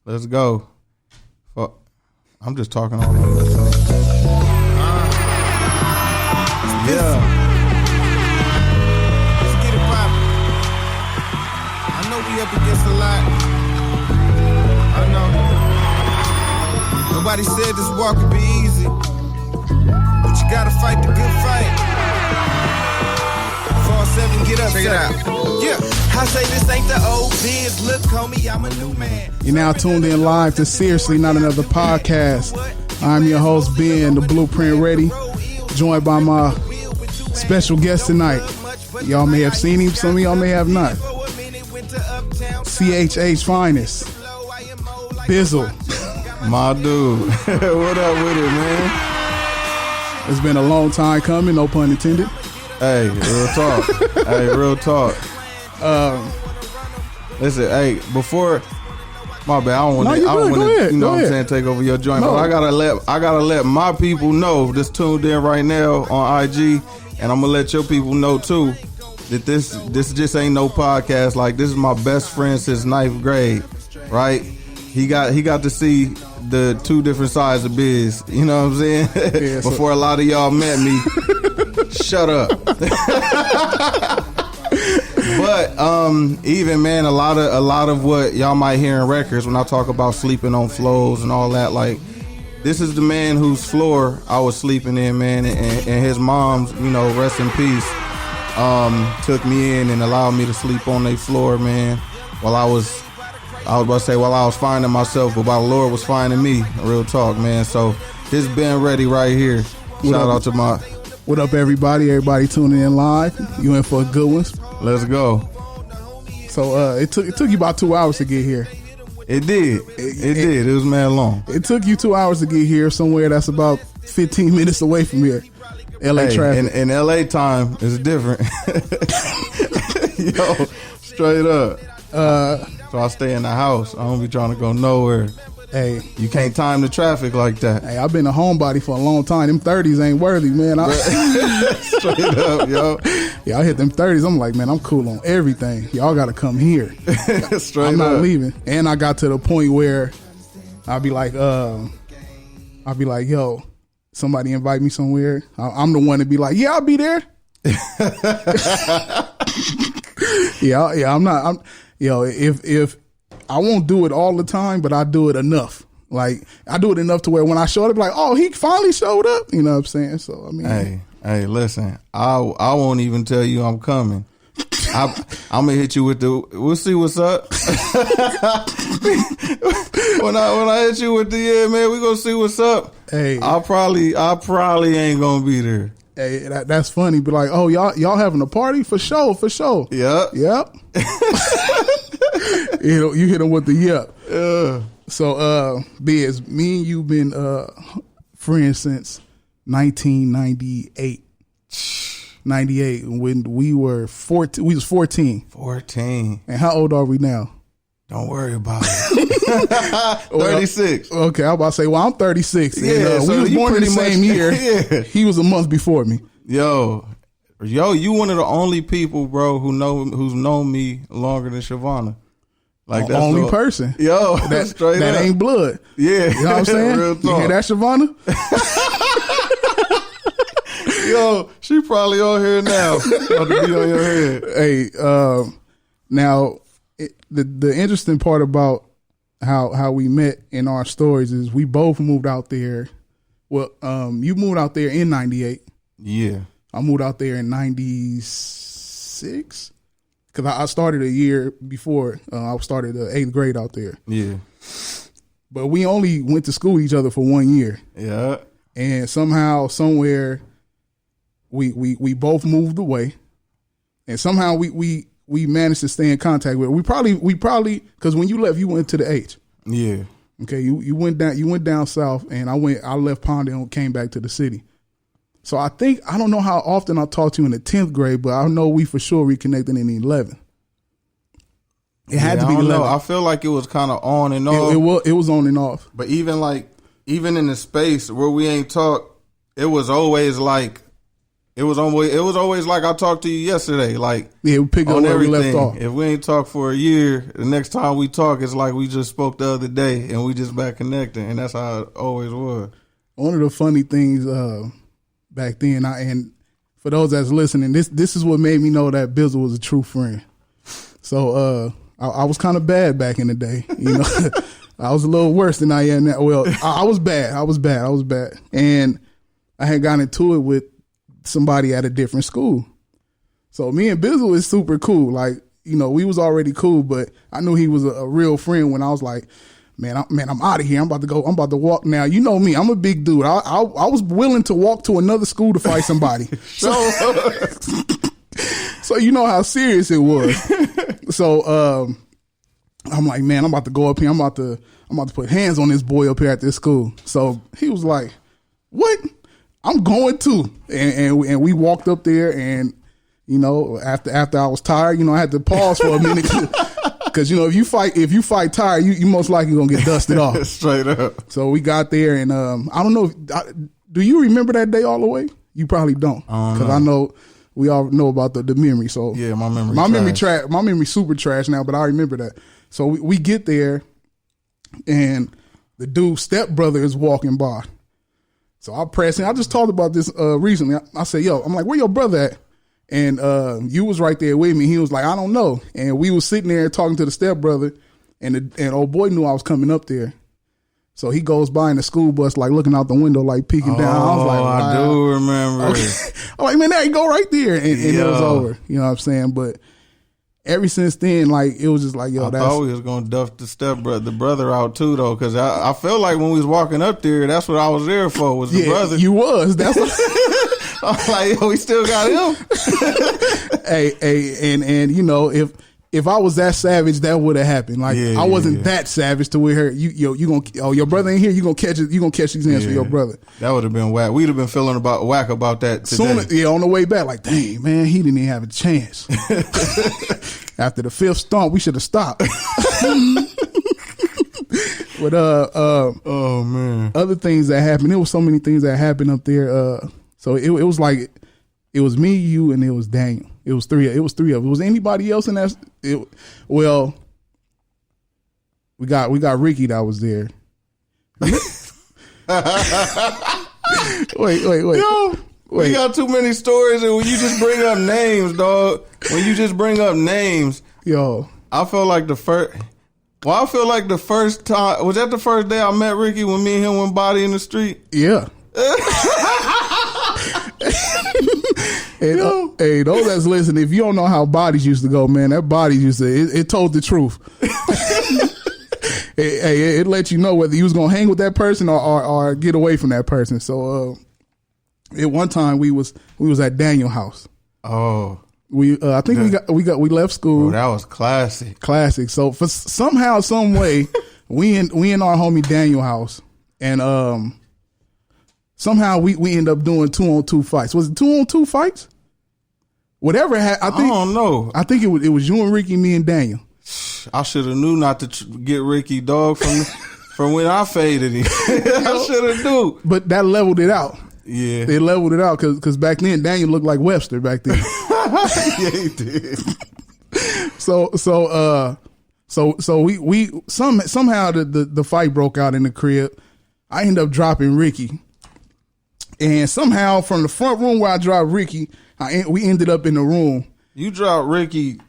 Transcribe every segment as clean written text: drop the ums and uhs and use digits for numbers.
Let's go. Fuck. I'm just talking all over the place. Yeah. Let's get it poppin'. I know we up against a lot. I know. Nobody said this walk would be easy, but you gotta fight the good fight. 4-7, get up, check it out. Yeah, I say this ain't the old biz. Look, homie, I'm a new man. You're now tuned in live to Seriously Not Another Podcast. I'm your host, Ben, the Blueprint Ready, joined by my special guest tonight. Y'all may have seen him, some of y'all may have not. CHH finest, Bizzle. My dude. What up with it, man? It's been a long time coming, no pun intended. Hey, real talk. Hey, real talk. Listen, hey, before my bad, I don't want to, you know what I'm saying, take over your joint. No. But I gotta let my people know that's tuned in right now on IG, and I'm gonna let your people know too that this just ain't no podcast. Like, this is my best friend since 9th grade, right? He got to see the two different sides of Biz. You know what I'm saying? Yeah, before a lot of y'all met me. Shut up. But even, man, a lot of what y'all might hear in records when I talk about sleeping on floors and all that, like, this is the man whose floor I was sleeping in, man, and his mom's, you know, rest in peace, took me in and allowed me to sleep on their floor, man, while I was about to say while I was finding myself, but while the Lord was finding me. Real talk, man. So this Ben Ready right here. Shout out to my... What up, everybody? Everybody tuning in live. You in for a good one. Let's go. So it took you about 2 hours to get here. It did. It did. It was mad long. It took you 2 hours to get here somewhere that's about 15 minutes away from here. LA traffic. And LA time is different. Yo, straight up. So I stay in the house. I don't be trying to go nowhere. Hey, you can't time the traffic like that. Hey, I've been a homebody for a long time. Them 30s ain't worthy, man. Straight up, yo. Yeah, I hit them 30s. I'm like, man, I'm cool on everything. Y'all got to come here. Straight I'm not up. leaving. And I got to the point where I'll be like, yo, somebody invite me somewhere. I'm the one to be like, yeah, I'll be there. Yeah, I'm not. If I won't do it all the time, but I do it enough. Like, I do it enough to where when I show up, like, oh, he finally showed up. You know what I'm saying? So, I mean. Hey, listen, I won't even tell you I'm coming. I'm going to hit you with we'll see what's up. when I hit you with yeah, man, we going to see what's up. Hey. I probably ain't going to be there. Hey, that's funny. Be like, oh, y'all having a party? For sure. Yep. You hit him with the yep. So, Biz, me and you been friends since 1998. 98, when we were 14. We was 14. 14. And how old are we now? Don't worry about it. 36. Well, okay, I was about to say, well, I'm 36. Yeah, and, so we was born in the same year. Yeah. He was a month before me. Yo, you one of the only people, bro, who's known me longer than Shavonna. Like, that's only person. Yo, that ain't blood. Yeah. You know what I'm saying? Real talk. You hear that, Shavonna? Yo, she probably on here now. About to be on your head. Hey, now, the interesting part about how we met in our stories is we both moved out there. Well, you moved out there in 98. Yeah. I moved out there in 96 because I started a year before. I started the 8th grade out there. Yeah. But we only went to school with each other for 1 year. Yeah. And somehow, somewhere, we both moved away. And somehow we managed to stay in contact with her. We probably because when you left, you went to the H. Yeah. Okay, you went down south, and I left Pondale and came back to the city. So I don't know how often I talked to you in the 10th grade, but I know we for sure reconnected in the 11th. It had to be 11. I feel like it was kind of on and off. It was on and off. But even in the space where we ain't talked, it was always like It was always like I talked to you yesterday. Like, Yeah, we pick up on where we everything. left off. If we ain't talked for a year, the next time we talk, it's like we just spoke the other day and we just back connecting, and that's how it always was. One of the funny things back then, and for those that's listening, this is what made me know that Bizzle was a true friend. So I was kind of bad back in the day, you know. I was a little worse than I am now. Well, I was bad. And I had gotten into it with somebody at a different school. So me and Bizzle is super cool. Like, you know, we was already cool, but I knew he was a real friend when I was like, man, I'm out of here. I'm about to walk now. You know me, I'm a big dude. I was willing to walk to another school to fight somebody. So you know how serious it was. So I'm like, man, I'm about to go up here. I'm about to put hands on this boy up here at this school. So he was like, what? I'm going to. And we walked up there, and, you know, after I was tired, you know, I had to pause for a minute because, you know, if you fight tired, you most likely gonna get dusted off. Straight up. So we got there, and I don't know. Do you remember that day all the way? You probably don't, because I know we all know about the memory. So yeah, my memory. My memory super trash now, but I remember that. So we get there, and the dude's stepbrother is walking by. So I press in. I just talked about this recently. I said, yo, I'm like, where your brother at? And you was right there with me. He was like, I don't know. And we was sitting there talking to the stepbrother, and old boy knew I was coming up there. So he goes by in the school bus, like looking out the window, like peeking down. I was like, wow. I do remember. Okay. I'm like, man, there you go right there. And it was over. You know what I'm saying? But ever since then, like, it was just like, yo, I thought we was gonna duff the brother out too, though, because I felt like when we was walking up there, that's what I was there for, was the brother. You was. That's what I was like, yo, we still got him. Hey, and you know, if I was that savage, that would have happened. Like, I wasn't that savage to where you gonna, your brother ain't here, you gonna catch these hands for your brother. That would have been whack. We'd have been feeling whack about that today. On the way back, like, dang, man, he didn't even have a chance. After the fifth stomp, we should have stopped. But oh man, other things that happened. There was so many things that happened up there. So it was like, it was me, you, and it was Daniel. It was three of us. Was anybody else in that? Well, we got Ricky that was there. Wait. Yo, we got too many stories, and when you just bring up names, dog. When you just bring up names, yo, I feel like the first. Well, I feel like the first time, was that the first day I met Ricky when me and him went body in the street? Yeah. And, hey, those that's listening, if you don't know how bodies used to go, man, that body used to, it told the truth. It let you know whether you was going to hang with that person or get away from that person. So, at one time we was at Daniel's house. Oh. We we left school. Oh, that was classic. Classic. So for somehow, some way, we in our homie Daniel house, and somehow we end up doing 2-on-2 fights. Was it 2-on-2 fights? Whatever. I don't know. I think it was you and Ricky, me and Daniel. I should have knew not to get Ricky, dog, from when I faded him. I should have knew. But that leveled it out. Yeah, they leveled it out because back then Daniel looked like Webster back then. Yeah, he did. So we somehow the fight broke out in the crib. I ended up dropping Ricky, and somehow from the front room where I dropped Ricky, we ended up in the room. You dropped Ricky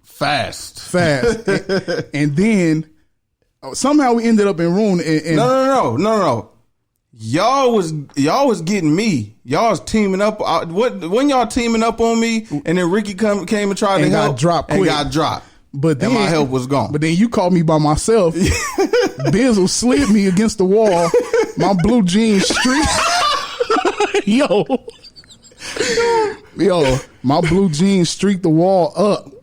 fast, and then somehow we ended up in room. And no. Y'all was getting me. Y'all was teaming up. When y'all teaming up on me, and then Ricky came and tried to help, got dropped. But then my help was gone. But then you called me by myself. Bizzle slid me against the wall. My blue jeans streak. Yo, my blue jeans streaked the wall up.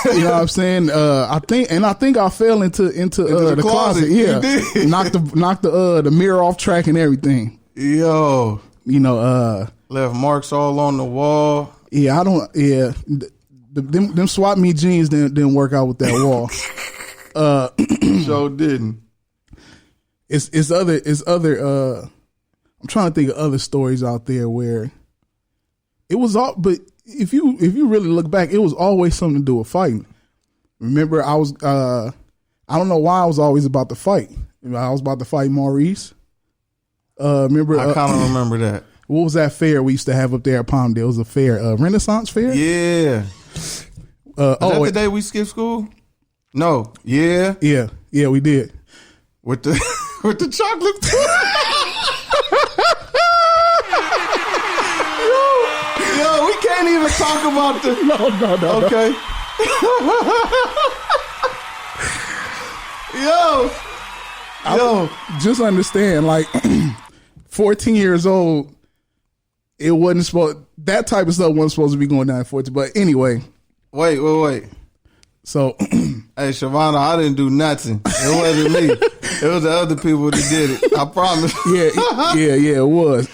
You know what I'm saying? I think I fell into the closet. Yeah, knocked the mirror off track and everything. Yo, left marks all on the wall. Yeah, them swap me jeans didn't work out with that wall. So didn't. It's other. I'm trying to think of other stories out there where it was all. But if you really look back, it was always something to do with fighting. Remember, I don't know why I was always about to fight. I was about to fight Maurice. Remember? I kind of remember that. What was that fair we used to have up there at Palmdale? It was a fair, Renaissance fair. Yeah. That the day we skipped school? No. Yeah. Yeah, we did. With the with the chocolate. yo, we can't even talk about the. No. Okay. Yo, just understand, like 14 years old, it wasn't supposed. That type of stuff wasn't supposed to be going down at 14. But anyway, wait. So, hey, Shavana, I didn't do nothing. It wasn't me. It was the other people that did it. I promise. yeah, it was.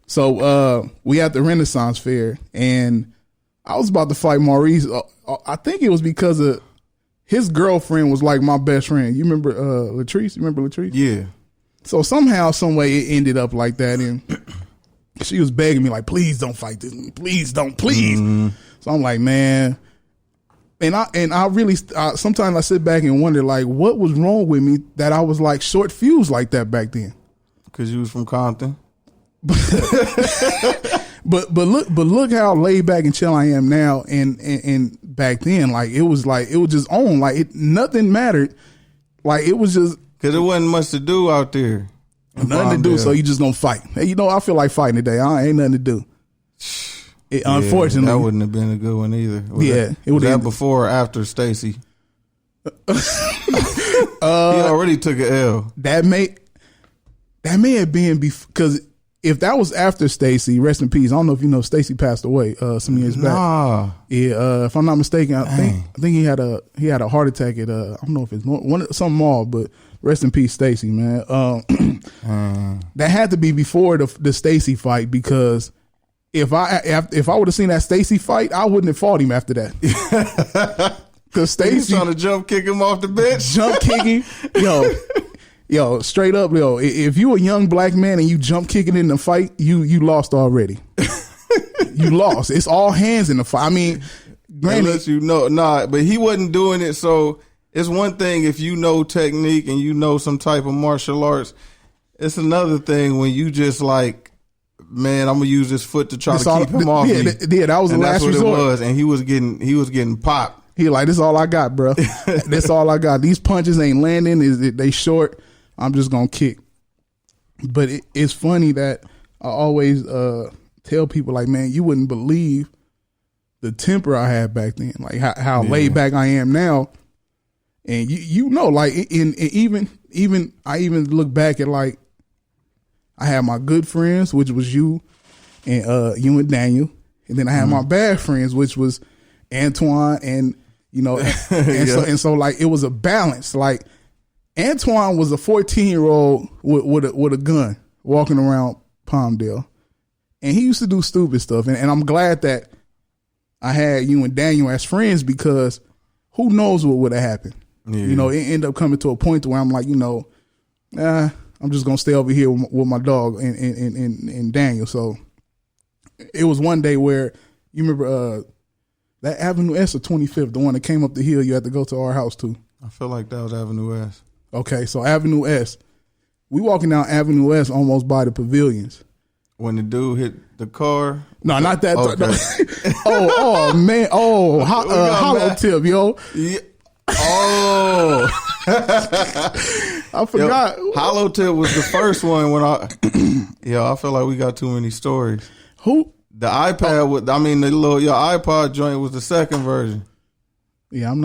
so we at the Renaissance fair, and I was about to fight Maurice. I think it was because of his girlfriend was like my best friend. You remember Latrice? You remember Latrice? Yeah. So somehow, some way, it ended up like that, and she was begging me like, "Please don't fight this. Please don't. Please." Mm-hmm. So I'm like, man. And I really sometimes I sit back and wonder like what was wrong with me that I was like short fused like that back then. Because you was from Compton. but look how laid back and chill I am now, and back then like it was just on like nothing mattered, like it was just because it wasn't much to do out there. Nothing to do, so you just gonna fight. Hey, I feel like fighting today. Ain't nothing to do. Unfortunately, that wouldn't have been a good one either. Was that before or after Stacy? He already took an L. That may have been because if that was after Stacy, rest in peace. I don't know if you know Stacy passed away some years back. Yeah, if I'm not mistaken, I think he had a heart attack at I don't know if it's some mall, but rest in peace, Stacy, man. That had to be before the Stacy fight because. If I would have seen that Stacy fight, I wouldn't have fought him after that. Because Stacy trying to jump kick him off the bench, jump kicking, yo, straight up, if you a young black man and you jump kicking in the fight, you lost already. You lost. It's all hands in the fight. I mean, granted, but he wasn't doing it. So it's one thing if you know technique and you know some type of martial arts. It's another thing when you just like. Man, I'm gonna use this foot to try to keep him off me. Yeah, that was the last resort. That's what it was, and he was getting popped. He like, this is all I got, bro. That's all I got. These punches ain't landing. They short. I'm just gonna kick. But it's funny that I always tell people like, man, you wouldn't believe the temper I had back then, like how laid back I am now. And like even I look back at like. I had my good friends, which was you and Daniel. And then I had my bad friends, which was Antoine and so like it was a balance. Like Antoine was a 14-year-old with a gun walking around Palmdale. And he used to do stupid stuff. And I'm glad that I had you and Daniel as friends because who knows what would have happened. Yeah. It ended up coming to a point where I'm like, I'm just gonna stay over here with my dog and Daniel. So it was one day where you remember that Avenue S or 25th, the one that came up the hill. You had to go to our house too. I feel like that was Avenue S. Okay, so Avenue S. We walking down Avenue S almost by the pavilions. When the dude hit the car. No, not that. Okay. oh man. Oh, hollow tip, yo. Yeah. Oh. I forgot. Hollow Tip was the first one when I feel like we got too many stories. Who? The iPad your iPod joint was the second version. Yeah, I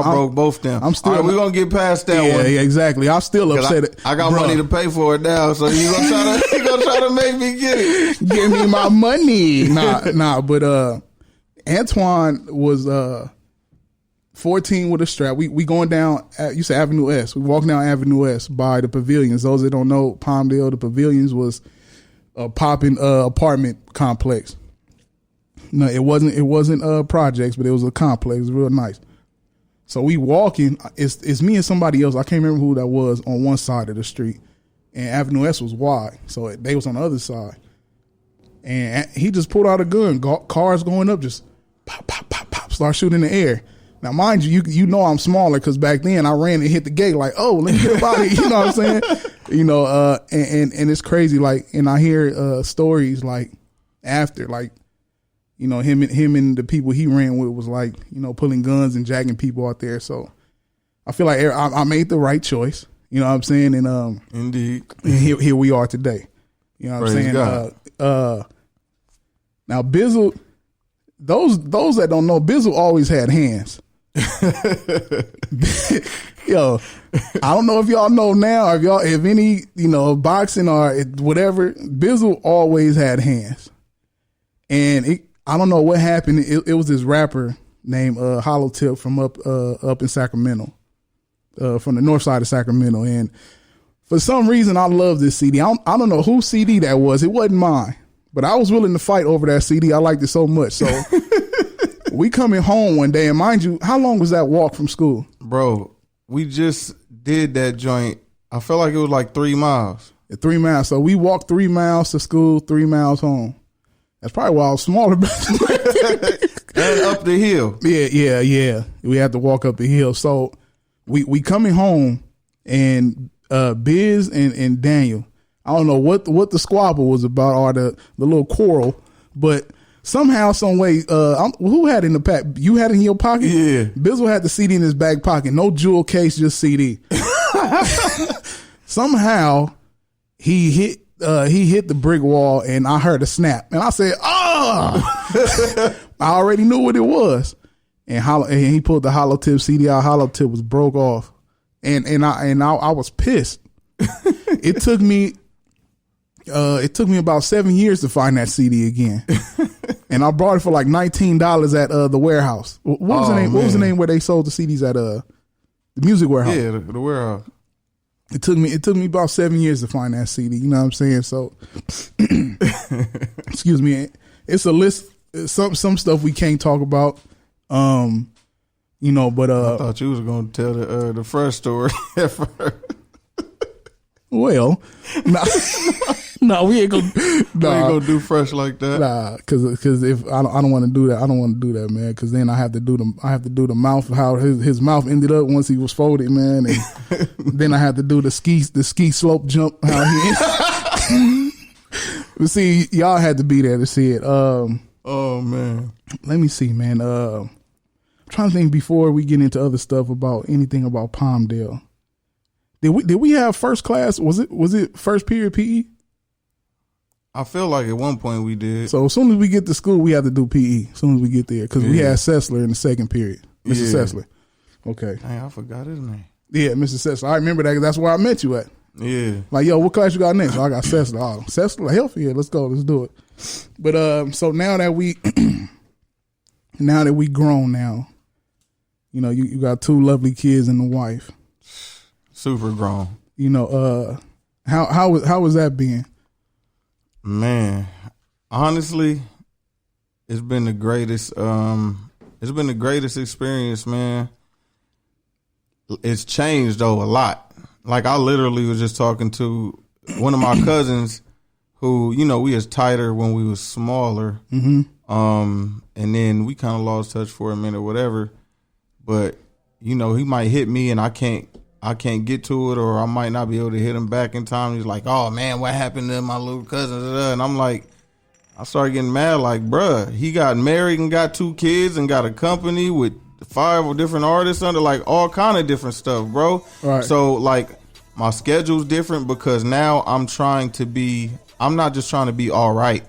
broke both them. I'm still. All right, we're gonna get past that one. Yeah, exactly. I'm still upset. I got money to pay for it now, so you gonna try to make me get it. Give me my money. Nah, but Antoine was 14 with a strap. We going down, you said Avenue S. We walking down Avenue S by the pavilions. Those that don't know, Palmdale, the pavilions was a popping apartment complex. No, it wasn't projects, but it was a complex. It was real nice. So we walking, it's me and somebody else. I can't remember who that was on one side of the street. And Avenue S was wide. So they was on the other side. and he just pulled out a gun. Cars going up, just pop, pop, pop, pop, start shooting in the air. Now, mind you, you know I'm smaller because back then I ran and hit the gate like, oh, let me get about it. You know what I'm saying? You know, and it's crazy. Like, and I hear stories like after, like, you know, him and the people he ran with was like, you know, pulling guns and jacking people out there. So I feel like I made the right choice. You know what I'm saying? And indeed, and here we are today. You know what Praise I'm saying? God. Now Bizzle, those that don't know, Bizzle always had hands. Yo, I don't know if y'all know now, if any, you know, boxing or whatever, Bizzle always had hands. And I don't know what happened. It was this rapper named Hollow Tip from up in Sacramento, from the north side of Sacramento. And for some reason, I love this CD. I don't know whose CD that was. It wasn't mine, but I was willing to fight over that CD. I liked it so much. So we coming home one day, and mind you, how long was that walk from school? Bro, we just did that joint. I felt like it was like 3 miles. 3 miles. So we walked 3 miles to school, 3 miles home. That's probably why I was smaller. And up the hill. Yeah. We had to walk up the hill. So we coming home, and Biz and Daniel, I don't know what the squabble was about, or the little quarrel, but somehow, some way, who had it in the pack? You had it in your pocket? Yeah. Bizzle had the CD in his back pocket. No jewel case, just CD. Somehow he hit the brick wall, and I heard a snap, and I said, "Oh!" I already knew what it was, and he pulled the Hollow Tip CD out. Hollow Tip was broke off, and I was pissed. It took me about 7 years to find that CD again, and I bought it for like $19 at the warehouse. What was the name? What was the name where they sold the CDs at the Music Warehouse? Yeah, the warehouse. It took me about 7 years to find that CD. You know what I'm saying? So, excuse me. It's a list. Some stuff we can't talk about. You know, but I thought you was gonna tell the fresh story at first. Well, no, we ain't gonna. We ain't gonna do fresh like that. Nah, because if I don't want to do that, I don't want to do that, man. Because then I have to do the mouth, how his mouth ended up once he was folded, man, and then I have to do the ski slope jump. How he. But see, y'all had to be there to see it. Oh man, let me see, man. I'm trying to think before we get into other stuff about anything about Palmdale. Did we have first class? Was it first period PE? I feel like at one point we did. So as soon as we get to school, we have to do PE. As soon as we get there, because we had Sessler in the second period. Mr. Sessler. Okay. Dang, I forgot his name. Yeah, Mr. Sessler. I remember that. 'Cause that's where I met you at. Yeah. Like, yo, what class you got next? Oh, I got Sessler. Oh, Sessler, healthy. Yeah, let's go. Let's do it. But so now that we grown now, you know, you got 2 lovely kids and a wife. Super grown. You know, how was that being? Man, honestly, it's been the greatest. It's been the greatest experience, man. It's changed though a lot. Like I literally was just talking to one of my cousins, who we was tighter when we was smaller. Mm-hmm. And then we kind of lost touch for a minute, or whatever. But he might hit me, and I can't get to it, or I might not be able to hit him back in time. He's like, "Oh man, what happened to my little cousin?" And I'm like, I started getting mad, like, bruh, he got married and got 2 kids and got a company with 5 different artists under, like, all kind of different stuff, bro. Right. So like my schedule's different because now I'm not just trying to be all right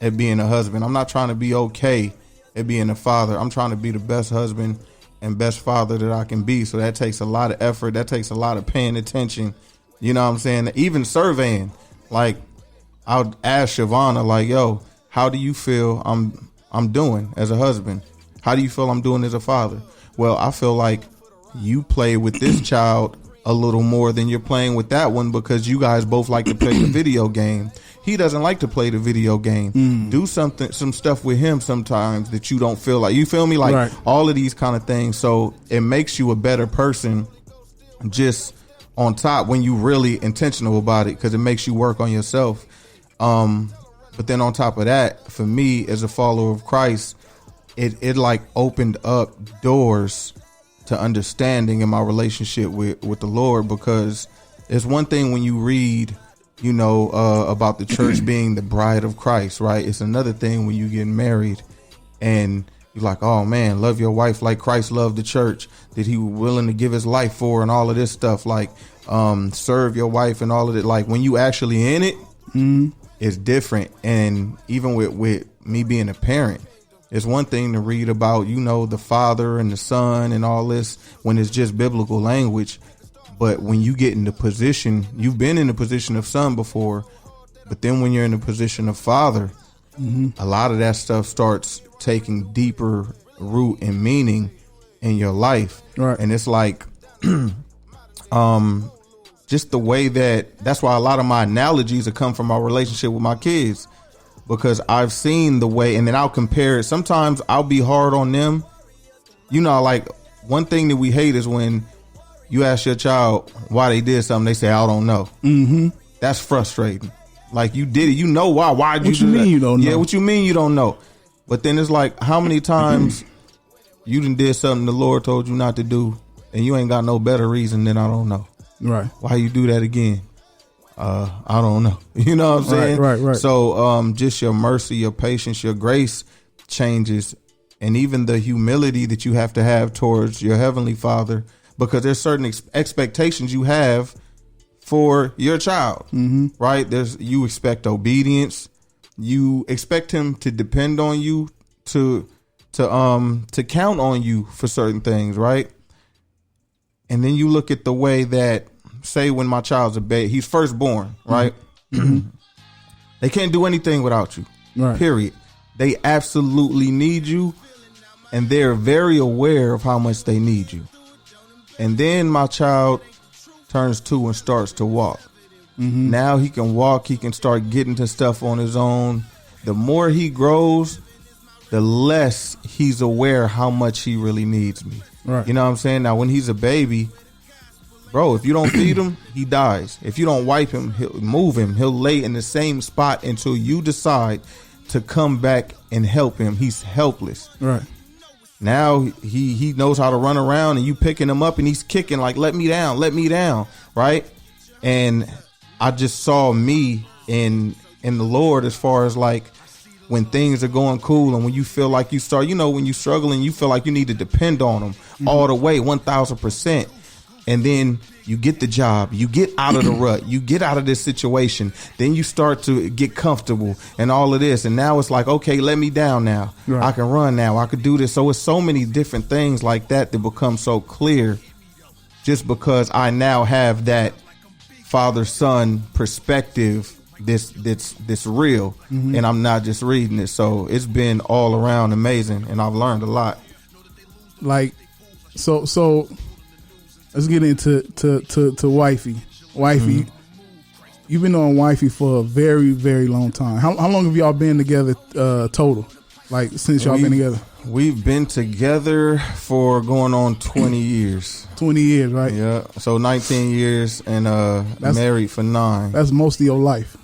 at being a husband. I'm not trying to be okay at being a father. I'm trying to be the best husband and best father that I can be. So that takes a lot of effort. That takes a lot of paying attention. You know what I'm saying? Even surveying. Like, I'll ask Shavana, like, yo, how do you feel I'm doing as a husband? How do you feel I'm doing as a father? Well, I feel like you play with this child a little more than you're playing with that one because you guys both like to play the video game. He doesn't like to play the video game. Do some stuff with him sometimes that you don't feel like. You feel me? Like, right. All of these kind of things. So it makes you a better person just on top when you really intentional about it, because it makes you work on yourself. But But then on top of that, for me as a follower of Christ, it like opened up doors to understanding in my relationship with the Lord, because it's one thing when you read, you know, about the church being the bride of Christ, right? It's another thing when you get married and you're like, oh man, love your wife like Christ loved the church, that he was willing to give his life for, and all of this stuff, like serve your wife and all of it. Like when you actually in it, it's different. And even with me being a parent, it's one thing to read about, you know, the father and the son and all this when it's just biblical language. But when you get in the position, you've been in the position of son before, but then when you're in the position of father, a lot of that stuff starts taking deeper root and meaning in your life. Right. And it's like, just the way that's why a lot of my analogies have come from my relationship with my kids, because I've seen the way, and then I'll compare it. Sometimes I'll be hard on them. You know, like one thing that we hate is when you ask your child why they did something, they say, I don't know. That's frustrating. Like, you did it. You know why. Why did you do that? What you mean you don't know? Yeah, what you mean you don't know? But then it's like, how many times you done did something the Lord told you not to do, and you ain't got no better reason than I don't know. Right. Why you do that again? I don't know. You know what I'm saying? Right. So just your mercy, your patience, your grace changes, and even the humility that you have to have towards your Heavenly Father, because there's certain expectations you have for your child, right? You expect obedience. You expect him to depend on you, to count on you for certain things, right? And then you look at the way that, say, when my child's a baby, he's firstborn, right? They can't do anything without you, right. Period. They absolutely need you, and they're very aware of how much they need you. And then my child turns 2 and starts to walk. Now he can walk. He can start getting to stuff on his own. The more he grows, the less he's aware how much he really needs me. Right. You know what I'm saying? Now, when he's a baby, bro, if you don't feed him, he dies. If you don't wipe him, he'll lay in the same spot until you decide to come back and help him. He's helpless. Right. Now he knows how to run around, and you picking him up and he's kicking like, let me down. Right. And I just saw me in the Lord, as far as like when things are going cool, and when you feel like you start, you know, when you struggle and you feel like you need to depend on him all the way, 1,000%. And then you get the job, you get out of the rut, you get out of this situation, then you start to get comfortable and all of this. And now it's like, okay, let me down now. Right. I can run now. I could do this. So it's so many different things like that become so clear, just because I now have that father-son perspective that's real, and I'm not just reading it. So it's been all around amazing, and I've learned a lot. Like, so let's get into to wifey. You've been on wifey for a very, very long time. How long have y'all been together total? Like, since y'all been together? We've been together for going on 20 years. 20 years, right? Yeah. So 19 years and married for 9. That's most of your life.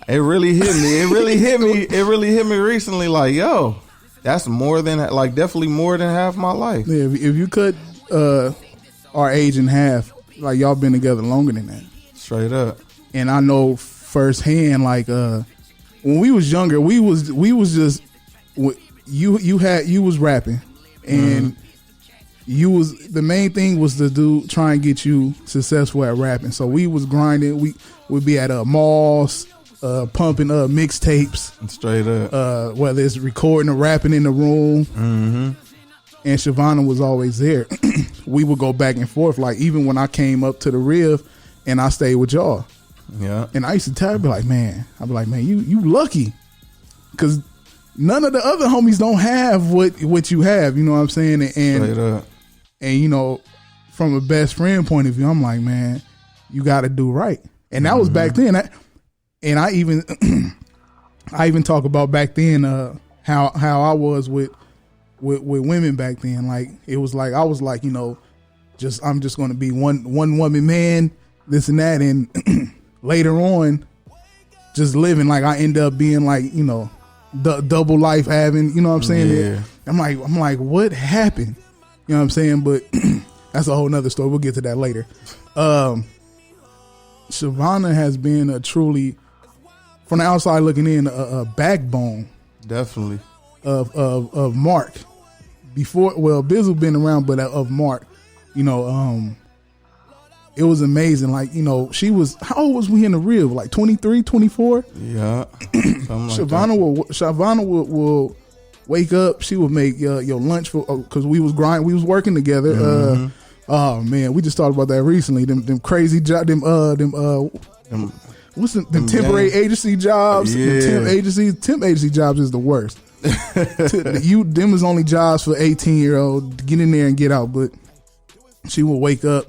It really hit me. It really hit me recently. Like, yo, that's more than, like, definitely more than half my life. Yeah. If you cut our age in half, like, y'all been together longer than that. Straight up. And I know firsthand, like, when we was younger, we was just, you was rapping, and you was, the main thing was to try and get you successful at rapping. So we was grinding. We would be at malls, pumping mixtapes. Straight up. Whether it's recording or rapping in the room. And Shavonna was always there. We would go back and forth. Like, even when I came up to the Riv and I stayed with y'all. Yeah. And I used to tell her, I'd be like, man, you lucky. Because none of the other homies don't have what you have. You know what I'm saying? Straight up. And, you know, from a best friend point of view, I'm like, man, you got to do right. And that was back then. And I even talk about back then how I was with women back then. Like, it was like, I was like, you know, I'm just going to be one woman man, this and that. And later on, just living. Like I end up being like, you know, double life having, you know what I'm saying? Yeah. I'm like, what happened? You know what I'm saying? But that's a whole nother story. We'll get to that later. Shavonna has been a truly, from the outside looking in, a backbone. Definitely. Of Mark. Before, well, Bizzle been around, but of Mark. You know, it was amazing. Like, you know, she was, how old was we in the real? Like 23, 24? Yeah. Shavonna will wake up. She would make your lunch for, because we was working together. Mm-hmm. Oh man, we just talked about that recently. Them crazy jobs. What's them temporary agency jobs? Yeah. Temp agency jobs is the worst. Them was only jobs for 18-year-old. Get in there and get out. But she would wake up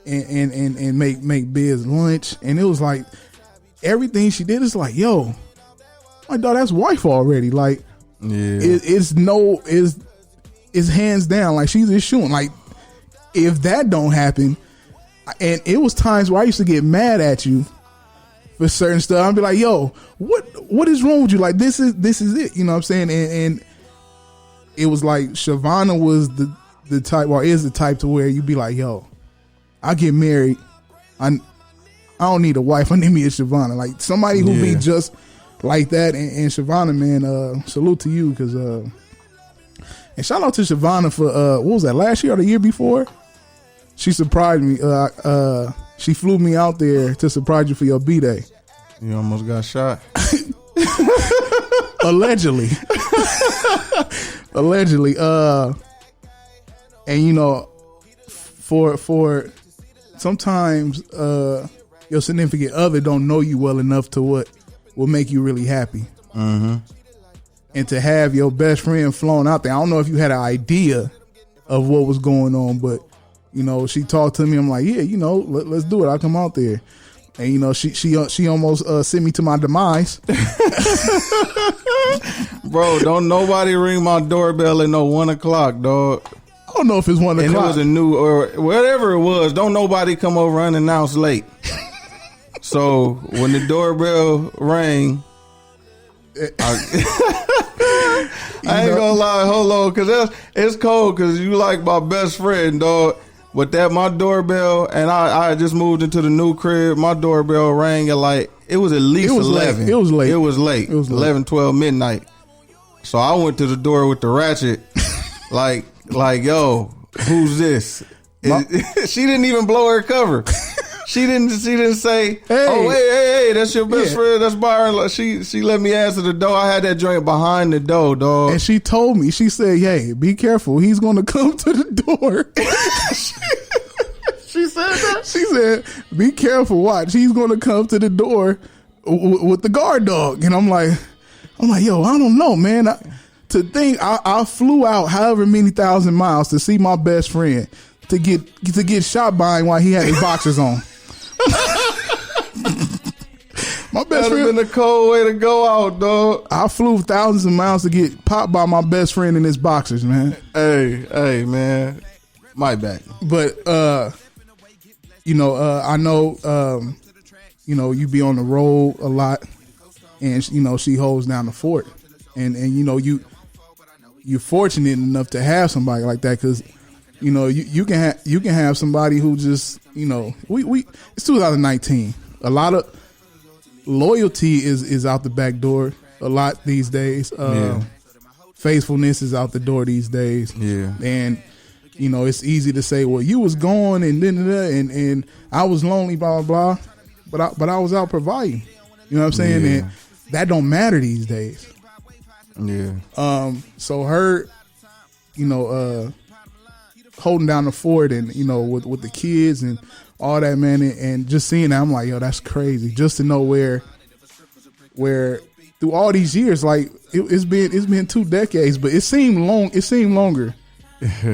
and make Biz lunch, and it was like everything she did is like, yo, my dog, that's wife already. Like, yeah, it's hands down. Like, she's just shooting. Like, if that don't happen, and it was times where I used to get mad at you for certain stuff. I'd be like, yo, what is wrong with you? Like, this is it. You know what I'm saying? And it was like Shavonna was the type, or is the type to where you be like, yo, I get married, I don't need a wife, I need me a Shavonna. Like, somebody who be just like that. And Shavonna, man, salute to you, because and shout out to Shavonna for what was that, last year or the year before? She surprised me. She flew me out there to surprise you for your B-Day. You almost got shot. Allegedly. Allegedly. And you know, for sometimes your significant other don't know you well enough to what will make you really happy. Mm-hmm. And to have your best friend flown out there, I don't know if you had an idea of what was going on, but you know, she talked to me. I'm like, yeah, you know, let's do it. I'll come out there. And you know, she almost sent me to my demise. Bro, don't nobody ring my doorbell at no 1 o'clock, dog. I don't know if it's 1 o'clock. And it was a new, or whatever it was. Don't nobody come over unannounced late. So when the doorbell rang, I ain't gonna lie, hold on, cause it's cold, cause you like my best friend, dog. But that my doorbell, and I just moved into the new crib. My doorbell rang at like, it was at least 11. Late. It was late. It was late. It was 11, 12 midnight. So I went to the door with the ratchet, like yo, who's this? She didn't even blow her cover. She didn't say, hey, that's your best friend, that's Byron. She let me answer the door. I had that joint behind the door, dog. And she told me, she said, hey, be careful, he's gonna come to the door. She said that? She said, be careful, watch, he's gonna come to the door with the guard dog. And I'm like, yo, I don't know, man. To think I flew out however many thousand miles to see my best friend to get shot by him while he had his boxers on. My best friend, been a cold way to go out, dog. I flew thousands of miles to get popped by my best friend in his boxers, man. Hey, man, my bad. But you know, I know, you know, you be on the road a lot, and you know she holds down the fort, and you know you're fortunate enough to have somebody like that, because you know you can have somebody who just, you know, we it's 2019. A lot of loyalty is out the back door a lot these days. Faithfulness is out the door these days. Yeah, and you know it's easy to say, well, you was gone and and I was lonely, blah blah blah, but I was out providing. You know what I'm saying? Yeah. And that don't matter these days. Yeah. So her, you know, holding down the fort, and you know, with the kids and all that, man, and just seeing that, I'm like, yo, that's crazy. Just to know where through all these years, like it's been 2 decades, but it seemed longer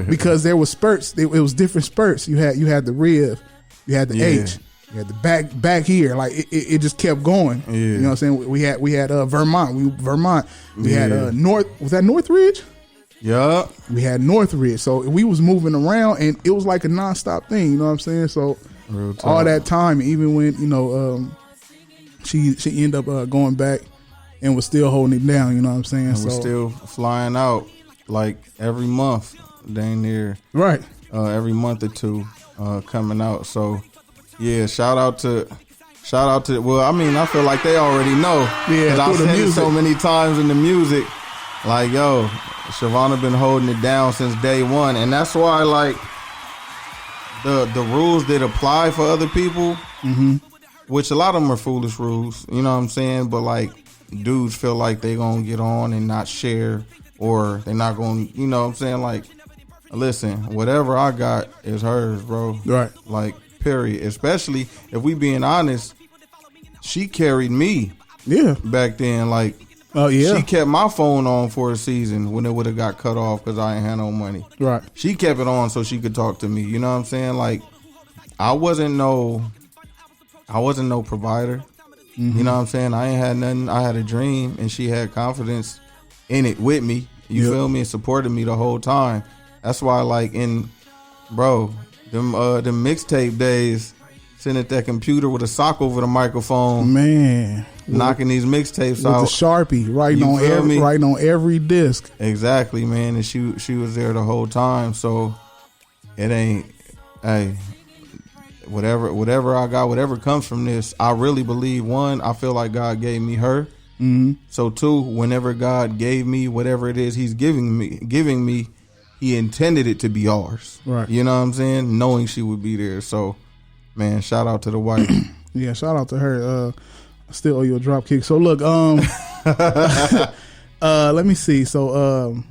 because there was spurts. It was different spurts. You had the rib, you had the H, you had the back here. Like it just kept going. Yeah. You know what I'm saying? We had Vermont. We had North. Was that Northridge? Yeah. We had Northridge. So we was moving around, and it was like a nonstop thing. You know what I'm saying? So all that time, even when, you know, she ended up going back and was still holding it down. You know what I'm saying? And So we're still flying out like every month, dang near. right. Every month or two coming out. So yeah, shout out to well, I mean, I feel like they already know. Yeah, because I've through the said it music. so many times in the music. Like, yo, Shavonna been holding it down since day one. And that's why, like, the rules that apply for other people, which a lot of them are foolish rules, you know what I'm saying? But like, dudes feel like they gonna get on and not share, or they're not gonna, you know what I'm saying? Like, listen, whatever I got is hers, bro. Right. Like, period. Especially if we being honest, she carried me Yeah. back then. Like, Oh yeah. she kept my phone on for a season when it would have got cut off because I ain't had no money. Right. She kept it on so she could talk to me. You know what I'm saying? Like, I wasn't no provider. You know what I'm saying? I ain't had nothing. I had a dream, and she had confidence in it with me. You feel me? And supported me the whole time. That's why, like, them mixtape days, sitting at that computer with a sock over the microphone, Man. knocking these mixtapes With out. the Sharpie writing You feel me? writing on every disc. Exactly, man. And she was there the whole time. So it ain't, hey, whatever I got, whatever comes from this, I really believe, one, I feel like God gave me her. So two, whenever God gave me whatever it is He's giving me, He intended it to be ours. Right. You know what I'm saying? Knowing she would be there. So, man, shout out to the wife. Yeah, shout out to her. I still owe you a drop kick. So look, let me see. So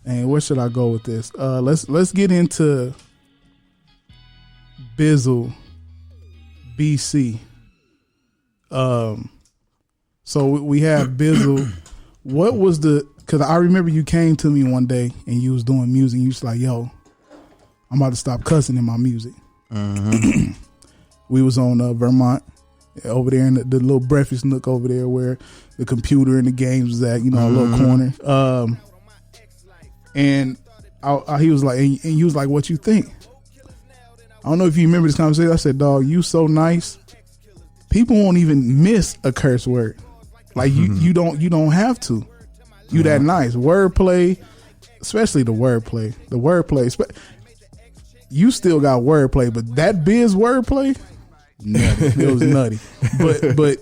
and where should I go with this? Let's get into Bizzle BC. So we have Bizzle. What was because I remember you came to me one day and you was doing music and you was like, yo, I'm about to stop cussing in my music. We was on Vermont over there in the little breakfast nook over there where the computer and the games was at, you know, a little corner. And he was like, and you was like, what you think? I don't know if you remember this conversation. I said, dog, you so nice. People won't even miss a curse word. Like you don't have to. You that nice. Wordplay, especially the wordplay. The wordplay. You still got wordplay, but that biz wordplay, nutty. It was nutty. But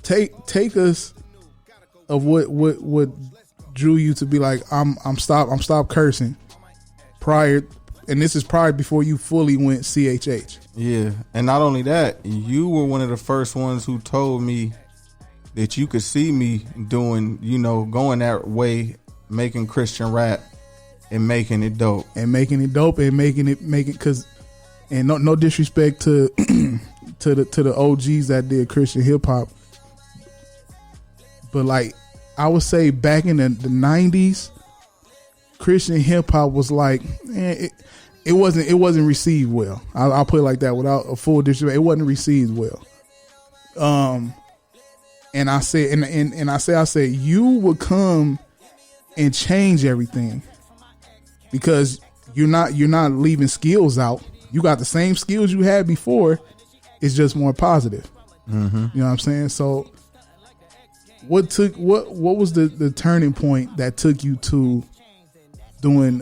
take us of what drew you to be like, I'm stop cursing prior, and this is prior before you fully went CHH. Yeah, and not only that, you were one of the first ones who told me that you could see me doing, you know, going that way, making Christian rap and making it dope. And making it because, and no disrespect to to the OGs that did Christian hip hop, but like I would say back in the 90s, Christian hip hop was like, it wasn't received well. I'll put it like that without a full disrespect. It wasn't received well. And I said, and I said, you would come and change everything because you're not leaving skills out. You got the same skills you had before. It's just more positive. You know what I'm saying? So what was the turning point that took you to doing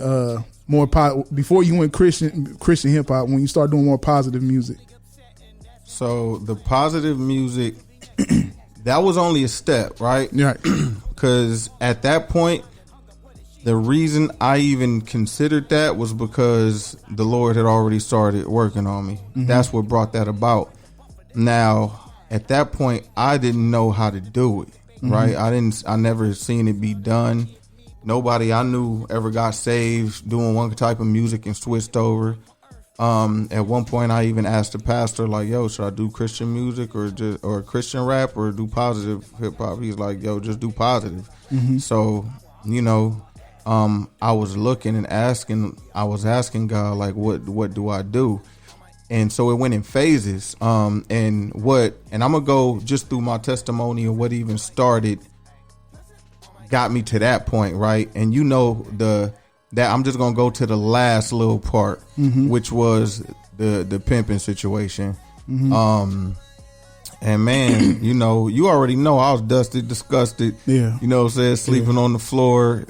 more before you went Christian hip hop, when you start doing more positive music? So the positive music, that was only a step, right? Yeah. Because at that point, the reason I even considered that was because the Lord had already started working on me. That's what brought that about. Now, at that point, I didn't know how to do it, right? I never seen it be done. Nobody I knew ever got saved doing one type of music and switched over. At one point, I even asked the pastor, like, yo, should I do Christian music or Christian rap or do positive hip hop? He's like, yo, just do positive. So, you know, I was looking and asking God, like, what do I do? And so it went in phases. And I'm gonna go just through my testimony and what even started, got me to that point, right? And you know that I'm just gonna go to the last little part, which was the pimping situation. And man, you know, you already know I was dusted, disgusted. Yeah. You know what I'm saying? Sleeping on the floor,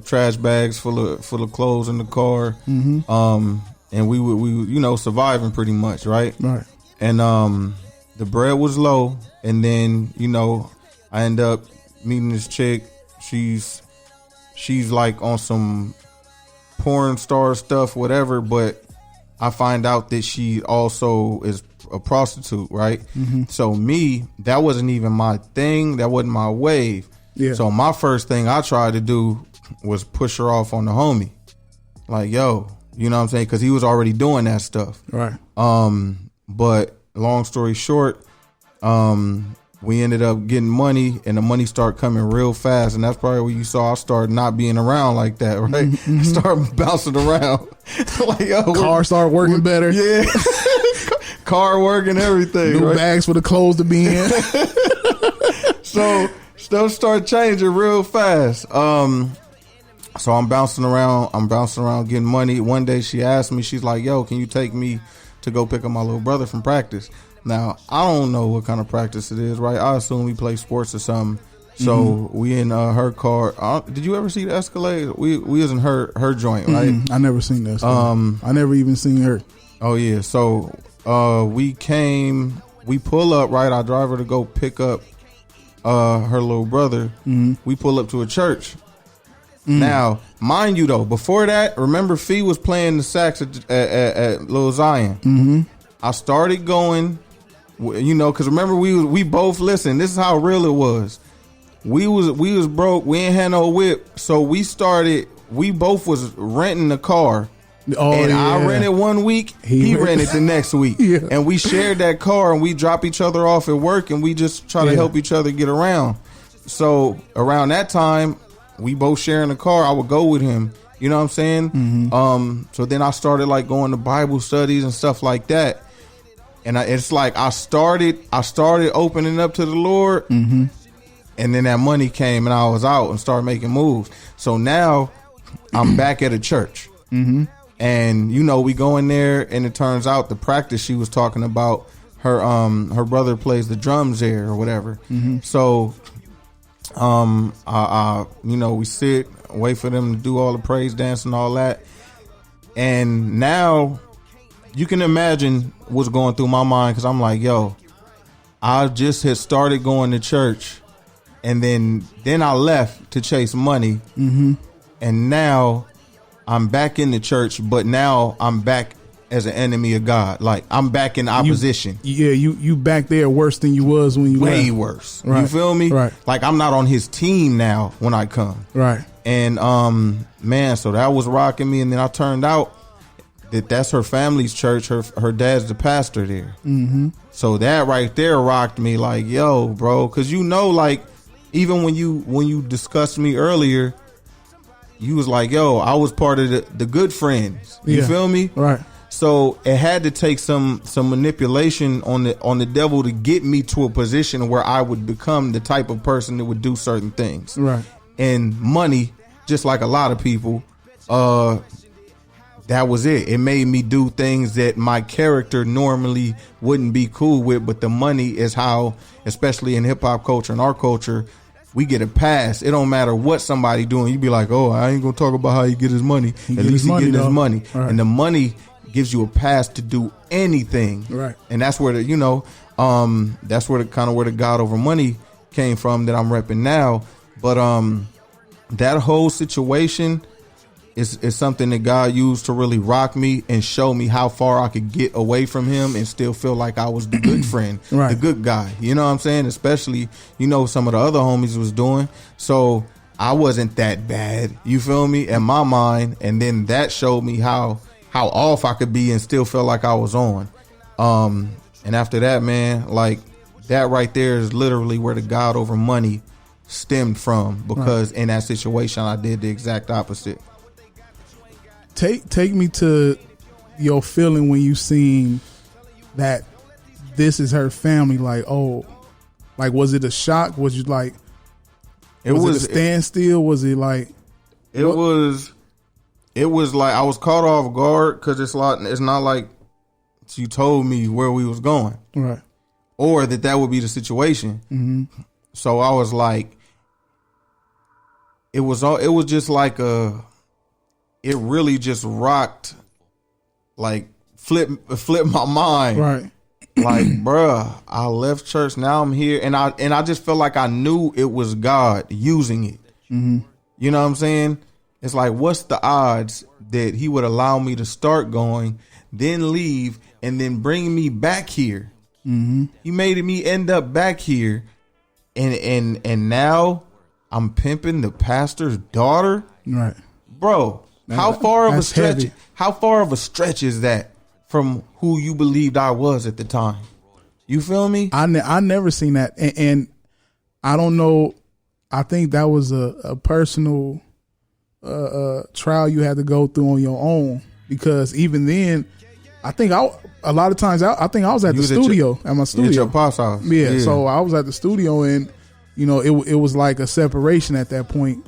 trash bags full of clothes in the car. Mm-hmm. And we you know, surviving pretty much, right? Right. And the bread was low, and then, you know, I end up meeting this chick. She's like on some porn star stuff, whatever, but I find out that she also is a prostitute, right? Mm-hmm. So that wasn't even my thing. That wasn't my wave. Yeah. So my first thing I tried to do was push her off on the homie. Like, yo, you know what I'm saying? Because he was already doing that stuff. Right. But long story short, we ended up getting money, and the money started coming real fast, and that's probably where you saw I started not being around like that, right? Mm-hmm. Start bouncing around. Like, yo, car started working better. Yeah. Car working, everything. New right? bags for the clothes to be in. So stuff started changing real fast. So I'm bouncing around getting money. One day she asked me, she's like, yo, can you take me to go pick up my little brother from practice? Now, I don't know what kind of practice it is, right? I assume we play sports or something. So we in her car. Did you ever see the Escalade? We was in her joint, right? I never seen this. I never even seen her. Oh yeah. So we pull up, right? I drive her to go pick up her little brother. We pull up to a church. Now, mind you though, before that, remember Fee was playing the sax at Lil Zion. I started going, you know, because remember we both listen. This is how real it was. We was broke. We ain't had no whip, so we both was renting a car. Oh, and yeah. I rented 1 week, he rented the next week. Yeah. And we shared that car, and we drop each other off at work, and we just try to help each other get around. So around that time, we both sharing a car. I would go with him. You know what I'm saying? So then I started like going to Bible studies and stuff like that. And it's like I started opening up to the Lord, and then that money came, and I was out and started making moves. So now I'm back at a church, and you know we go in there, and it turns out the practice she was talking about, her brother plays the drums there or whatever. So you know, we sit, wait for them to do all the praise dance and all that, and now you can imagine what's going through my mind, because I'm like, yo, I just had started going to church, and then I left to chase money, and now I'm back in the church, but now I'm back as an enemy of God. Like, I'm back in opposition. You back there worse than you was when you way left. Worse. Right. You feel me? Right. Like, I'm not on his team now when I come. Right. And man, so that was rocking me, and then I turned out that's her family's church. Her dad's the pastor there. So that right there rocked me. Like, yo, bro, because you know, like, even when you discussed me earlier, you was like, yo, I was part of the good friends. You feel me? Right. So it had to take some manipulation on the devil to get me to a position where I would become the type of person that would do certain things. Right. And money, just like a lot of people, that was it. It made me do things that my character normally wouldn't be cool with, but the money is how, especially in hip hop culture and our culture, we get a pass. It don't matter what somebody doing. You be like, oh, I ain't gonna talk about how he get his money. At least he getting his money. Right. And the money gives you a pass to do anything. Right. And that's where that's where the God over money came from that I'm repping now. But that whole situation is something that God used to really rock me and show me how far I could get away from him and still feel like I was the good friend, right. the good guy. You know what I'm saying? Especially, you know, some of the other homies was doing. So I wasn't that bad. You feel me? In my mind. And then that showed me how off I could be and still feel like I was on. And after that, man, like, that right there is literally where the God over money stemmed from, because in that situation I did the exact opposite. Take me to your feeling when you seen that this is her family. Like, oh, like, was it a shock? Was you like, it was a standstill? Was it like, it was like I was caught off guard, because it's not like you told me where we was going. Right. or that would be the situation. Mm-hmm. So I was like, it was just like it really just rocked, like flipped my mind. Right. Like, bruh, I left church. Now I'm here. And I just felt like I knew it was God using it. Mm-hmm. You know what I'm saying? It's like, what's the odds that he would allow me to start going, then leave, and then bring me back here? Mm-hmm. He made me end up back here. And now I'm pimping the pastor's daughter. Right. Bro, how far of a stretch? Heavy. How far of a stretch is that from who you believed I was at the time? You feel me? I never seen that, and I don't know. I think that was a personal trial you had to go through on your own, because even then, I think a lot of times I think I was at the studio at my studio at your pop's house. Yeah, so I was at the studio, and you know it was like a separation at that point,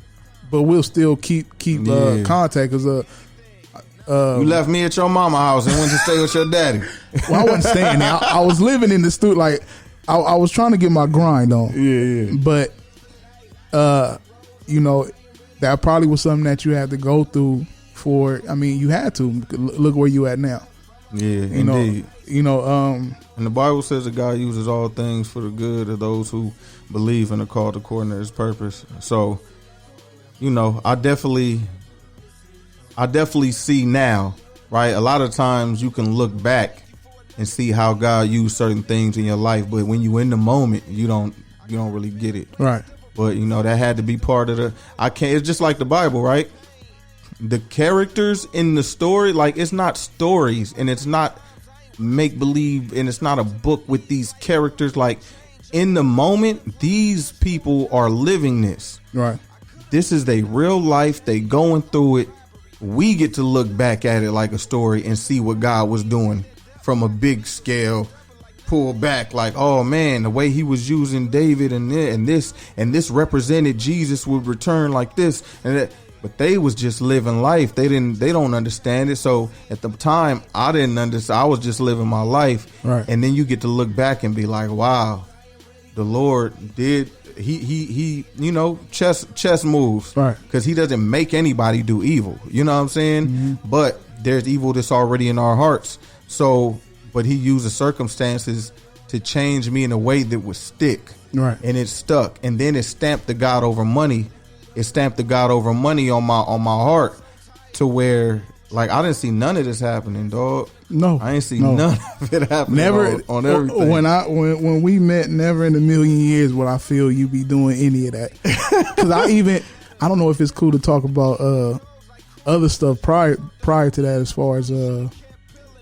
but we'll still keep contact because you left me at your mama's house and went to stay with your daddy. Well, I wasn't staying there. I was living in the studio. Like I was trying to get my grind on. Yeah. But you know, that probably was something that you had to go through for. I mean, you had to look where you at now. Yeah, indeed. And the Bible says that God uses all things for the good of those who believe and are called according to his purpose. So, you know, I definitely see now, right? A lot of times you can look back and see how God used certain things in your life, but when you in the moment, you don't really get it. Right. But you know, that had to be part of it's just like the Bible, right? The characters in the story, like, it's not stories and it's not make believe and it's not a book with these characters. Like, in the moment, these people are living this. Right. This is their real life. They going through it. We get to look back at it like a story and see what God was doing from a big scale. Pull back, like, oh man, the way he was using David and this represented Jesus would return like this and that. But they was just living life. They don't understand it. So at the time, I didn't understand. I was just living my life. Right. And then you get to look back and be like, wow, the Lord did. He you know, chess moves. Right. Because he doesn't make anybody do evil. You know what I'm saying? Mm-hmm. But there's evil that's already in our hearts. So, but he uses circumstances to change me in a way that would stick. Right. And it stuck. And then it stamped the God over money. It stamped the God over money on my heart, to where, like, I didn't see none of this happening, dog. No, I ain't see none of it happening. Never on everything. When we met, never in a million years would I feel you be doing any of that. Because I don't know if it's cool to talk about other stuff prior to that, as far as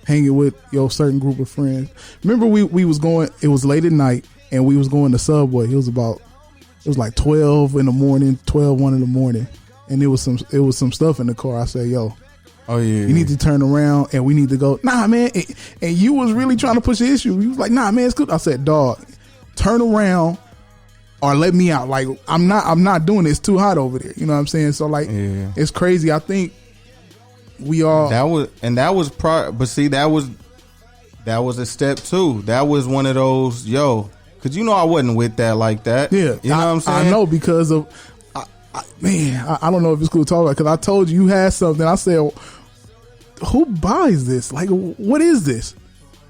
hanging with your certain group of friends. Remember we was going. It was late at night, and we was going to Subway. It was like 1 in the morning, 1 in the morning. And it was some stuff in the car. I said, yo, oh yeah, you need to turn around and we need to go. Nah, man. And you was really trying to push the issue. You was like, nah, man, it's good. I said, dog, turn around or let me out. Like, I'm not doing it. It's too hot over there. You know what I'm saying? So, like, yeah. It's crazy. I think we all. That was prior, but see, that was a step too. That was one of those, yo. Cause you know I wasn't with that like that. Yeah, you know what I'm saying. I know, because of, I don't know if it's cool to talk about. Cause I told you had something. I said, who buys this? Like, what is this?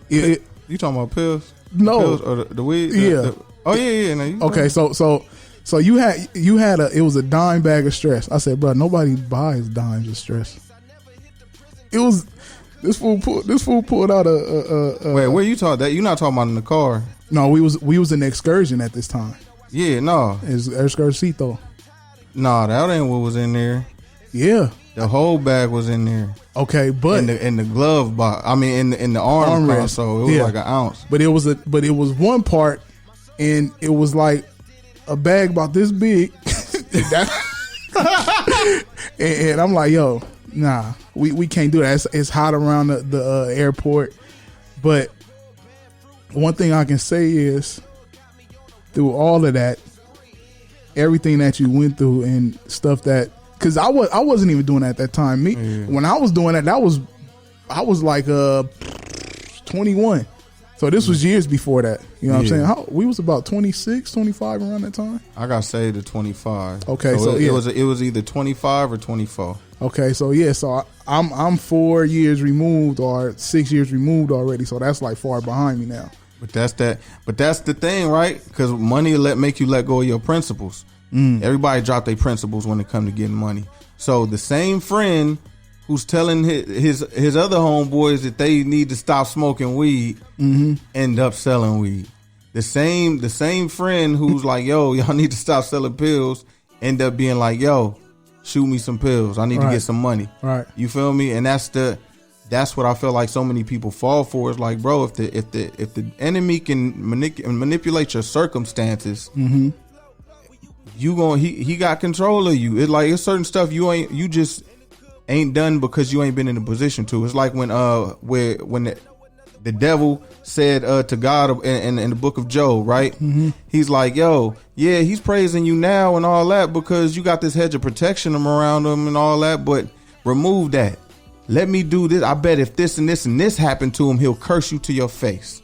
You talking about pills? No, pills or the weed? Yeah. Oh yeah. No, okay, so you had it was a dime bag of stress. I said, bro, nobody buys dimes of stress. It was this fool pulled out a wait. Where you talking that? You not talking about in the car? No, we was in excursion at this time. Yeah, no. It's excursion. No, that ain't what was in there. Yeah. The whole bag was in there. Okay, but in the glove box. I mean, in the arm console, it was like an ounce. But it was one part, and it was like a bag about this big. and I'm like, yo, nah, we can't do that. It's hot around the airport. But one thing I can say is, through all of that, everything that you went through and stuff that, because I wasn't even doing that at that time. When I was doing that, I was like 21. So this was years before that. You know what I'm Yeah. saying? We was about 26, 25 around that time. I got saved at 25. Okay, so it was either 25 or 24. Okay, so yeah, so I'm 4 years removed or 6 years removed already. So that's like far behind me now. But that's the thing, right? Because money make you let go of your principles. Everybody drop their principles when it come to getting money. So the same friend who's telling his other homeboys that they need to stop smoking weed end up selling weed. The same friend who's like, yo, y'all need to stop selling pills, end up being like, yo, shoot me some pills. I need to get some money. Right. You feel me? And that's what I feel like so many people fall for. Is like, bro, if the enemy can manipulate your circumstances, he got control of you. It's like it's certain stuff you just ain't done because you ain't been in a position to. It's like when the devil said to God in the book of Job, right? He's like, yo, yeah, he's praising you now and all that because you got this hedge of protection around him and all that, but remove that. Let me do this. I bet if this and this and this happened to him, he'll curse you to your face.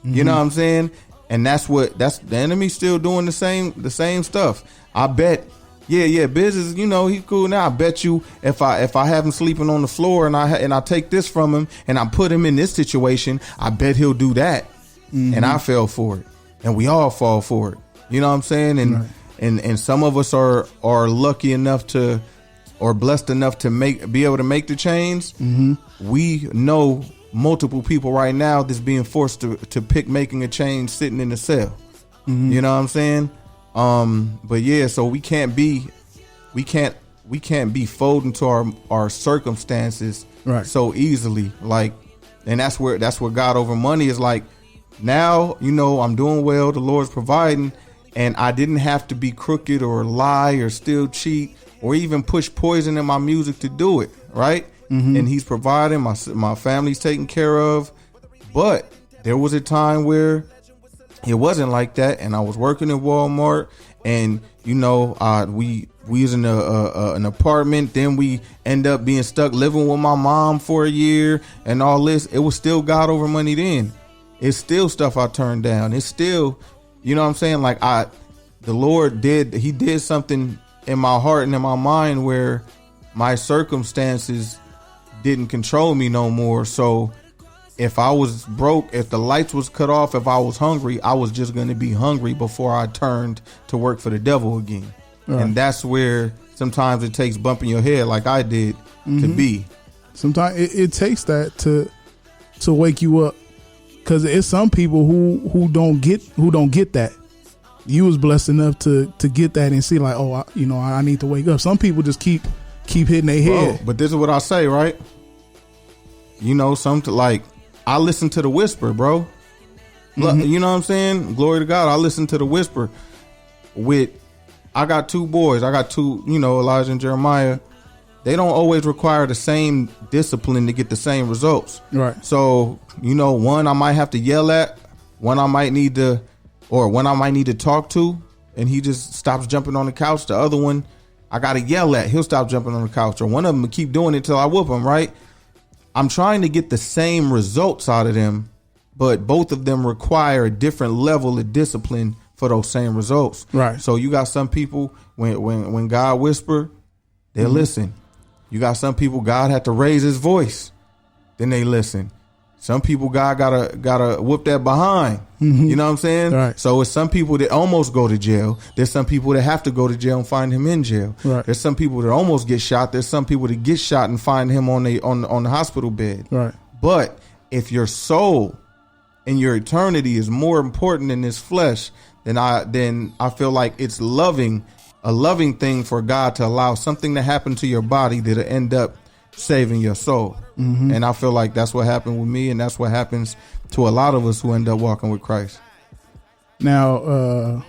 You know what I'm saying? And that's the enemy still doing the same stuff. I bet. Yeah, business. You know, he's cool now. I bet you if I have him sleeping on the floor and I take this from him and I put him in this situation, I bet he'll do that. And I fell for it, and we all fall for it. You know what I'm saying? And and some of us are lucky enough to, or blessed enough to be able to make the change. We know multiple people right now that's being forced to pick making a change sitting in the cell. You know what I'm saying? But yeah, so we can't be folding to our circumstances so easily. Like, and that's where God over money is like, now, you know, I'm doing well, the Lord's providing, and I didn't have to be crooked or lie or still cheat or even push poison in my music to do it. Right. And he's providing, my family's taken care of. But there was a time where it wasn't like that, and I was working at Walmart, and you know, we was in an apartment. Then we end up being stuck living with my mom for a year, and all this. It was still God over money then. It's still stuff I turned down. It's still, you know what I'm saying? Like the Lord did something in my heart and in my mind where my circumstances didn't control me no more. So if I was broke, if the lights was cut off, if I was hungry, I was just going to be hungry before I turned to work for the devil again. Right. And that's where sometimes it takes bumping your head like I did to be. Sometimes it takes that to wake you up, because it's some people who don't get that. You was blessed enough to get that and see like, oh, I need to wake up. Some people just keep hitting their head. But this is what I say, right? You know, like, I listen to the whisper, bro. You know what I'm saying? Glory to God. I listen to the whisper. I got two boys. I got two, Elijah and Jeremiah. They don't always require the same discipline to get the same results. Right. So, one I might have to yell at, one I might need to talk to, and he just stops jumping on the couch. The other one I got to yell at. He'll stop jumping on the couch. Or one of them will keep doing it till I whoop him, right? I'm trying to get the same results out of them, but both of them require a different level of discipline for those same results. Right. So you got some people, when God whisper, they listen. You got some people, God had to raise his voice, then they listen. Some people, God gotta whoop that behind. You know what I'm saying? Right. So it's some people that almost go to jail. There's some people that have to go to jail and find him in jail. Right. There's some people that almost get shot. There's some people that get shot and find him on the hospital bed. Right. But if your soul and your eternity is more important than this flesh, then I feel like it's a loving thing for God to allow something to happen to your body that'll end up saving your soul. And I feel like that's what happened with me, and that's what happens to a lot of us who end up walking with Christ. Now,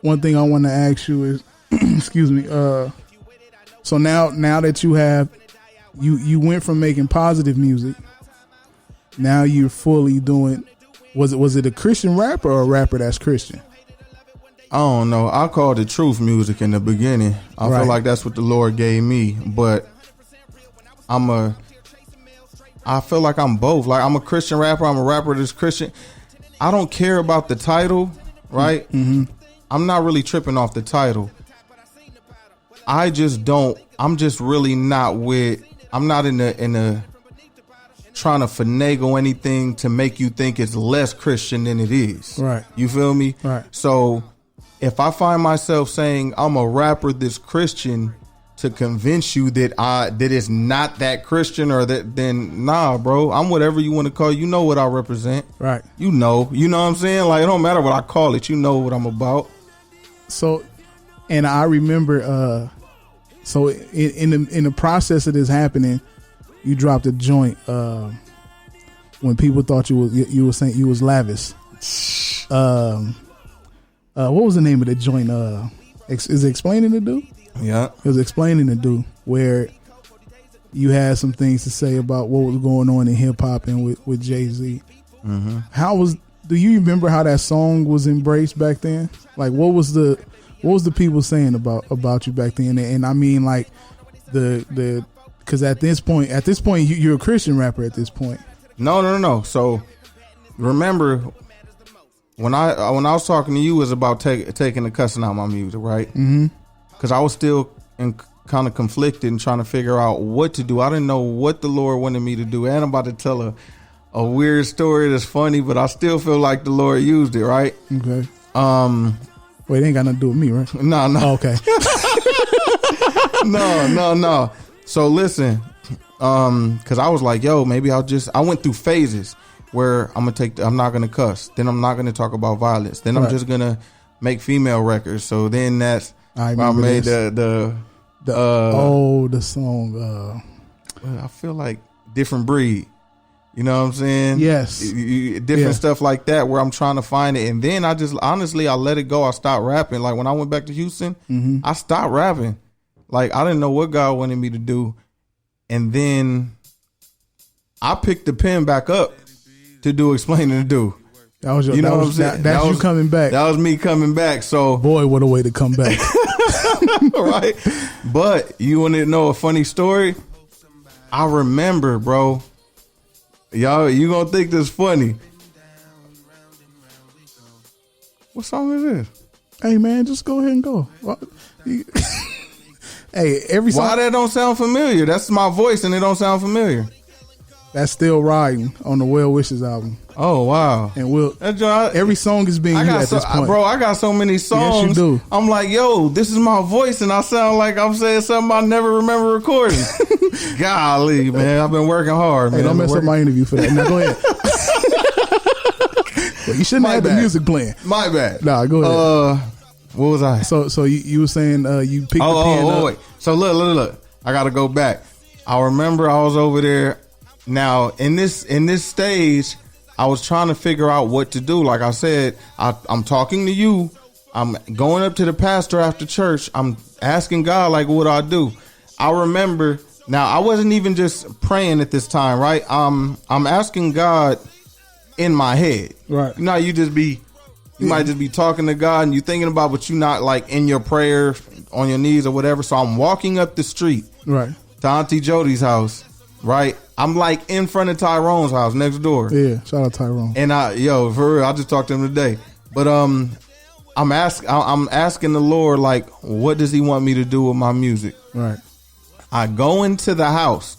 one thing I want to ask you is, excuse me. So now that you went from making positive music, now you're fully doing. Was it a Christian rapper or a rapper that's Christian? I don't know. I called it truth music in the beginning. I feel like that's what the Lord gave me, but I'm I feel like I'm both. Like I'm a Christian rapper. I'm a rapper that's Christian. I don't care about the title, right? Mm-hmm. I'm not really tripping off the title. I just don't. I'm just really not with. I'm not in the trying to finagle anything to make you think it's less Christian than it is. Right. You feel me? Right. So if I find myself saying I'm a rapper that's Christian to convince you that it's not that Christian or that, then nah, bro. I'm whatever you want to call it. You know what I represent. Right. You know what I'm saying? Like it don't matter what I call it. You know what I'm about. So, and I remember, so in the process of this happening, you dropped a joint when people thought you were saying you was lavish. What was the name of the joint? Is it Explaining to Do? Yeah, it was Explaining to Do, where you had some things to say about what was going on in hip hop and with Jay-Z. Mm-hmm. Do you remember how that song was embraced back then? Like, what was the people saying about you back then? And I mean, like because at this point, you're a Christian rapper at this point. No. So remember when I was talking to you, it was about taking the cussing out my music, right? Mm-hmm. Because I was still kind of conflicted and trying to figure out what to do. I didn't know what the Lord wanted me to do. And I'm about to tell a weird story that's funny, but I still feel like the Lord used it, right? Okay. Wait, it ain't got nothing to do with me, right? No. Oh, okay. No. So listen, because I was like, yo, maybe I went through phases where I'm not gonna cuss, then I'm not gonna talk about violence, then I'm just gonna make female records. So then I made the song. I feel like Different Breed. You know what I'm saying? Yes. Different stuff like that where I'm trying to find it. And then I just, honestly, I let it go. I stopped rapping. Like when I went back to Houston, I stopped rapping. Like I didn't know what God wanted me to do. And then I picked the pen back up to do Explaining to Do. That was you coming back. That was me coming back. So boy, what a way to come back. Right. But you want to know a funny story? I remember, bro. Y'all, you gonna think this funny. What song is this? Hey man, just go ahead and go. Hey, every song. Why that don't sound familiar? That's my voice and it don't sound familiar. That's Still Riding on the Well Wishes album. Oh wow! And every song is being you at this point, bro. I got so many songs. Yes, you do. I'm like, yo, this is my voice, and I sound like I'm saying something I never remember recording. Golly, man, I've been working hard, man. Hey, don't mess up my interview for that. Now go ahead. Well, you shouldn't have the music playing. My bad. Nah, go ahead. What was I? So you were saying you picked the pen up. Wait. So look. I got to go back. I remember I was over there. Now in this stage, I was trying to figure out what to do. Like I said, I'm talking to you. I'm going up to the pastor after church. I'm asking God, like, what do I do? I remember. Now I wasn't even just praying at this time, right? I'm asking God in my head. Right. You know, you might just be talking to God and you thinking about, but you not like in your prayer on your knees or whatever. So I'm walking up the street, right, to Auntie Jody's house, right? I'm like in front of Tyrone's house next door. Yeah, shout out Tyrone. And for real, I just talked to him today. But I'm asking the Lord, like, what does He want me to do with my music? Right. I go into the house.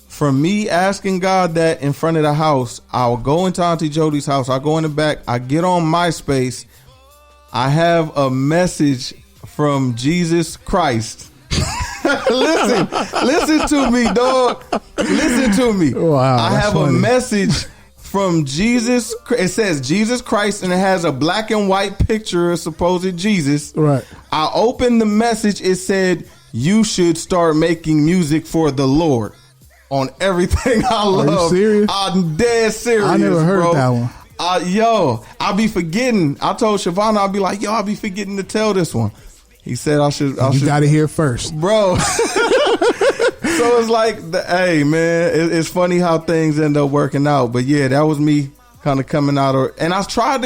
From me asking God that in front of the house, I'll go into Auntie Jody's house. I go in the back. I get on MySpace. I have a message from Jesus Christ. Listen to me, dog. Listen to me. Wow, I have funny. a message from Jesus. It says Jesus Christ, and it has a black and white picture of supposed Jesus. Right. I opened the message. It said, "You should start making music for the Lord." On everything I love. Are you serious? I'm dead serious. I never heard bro. that one. I'll be forgetting. I told Shavana, I'll be like, I'll be forgetting to tell this one. He said I should. You got to hear first, bro. So it's like, hey man, it's funny how things end up working out. But yeah, that was me kind of coming out of. And I tried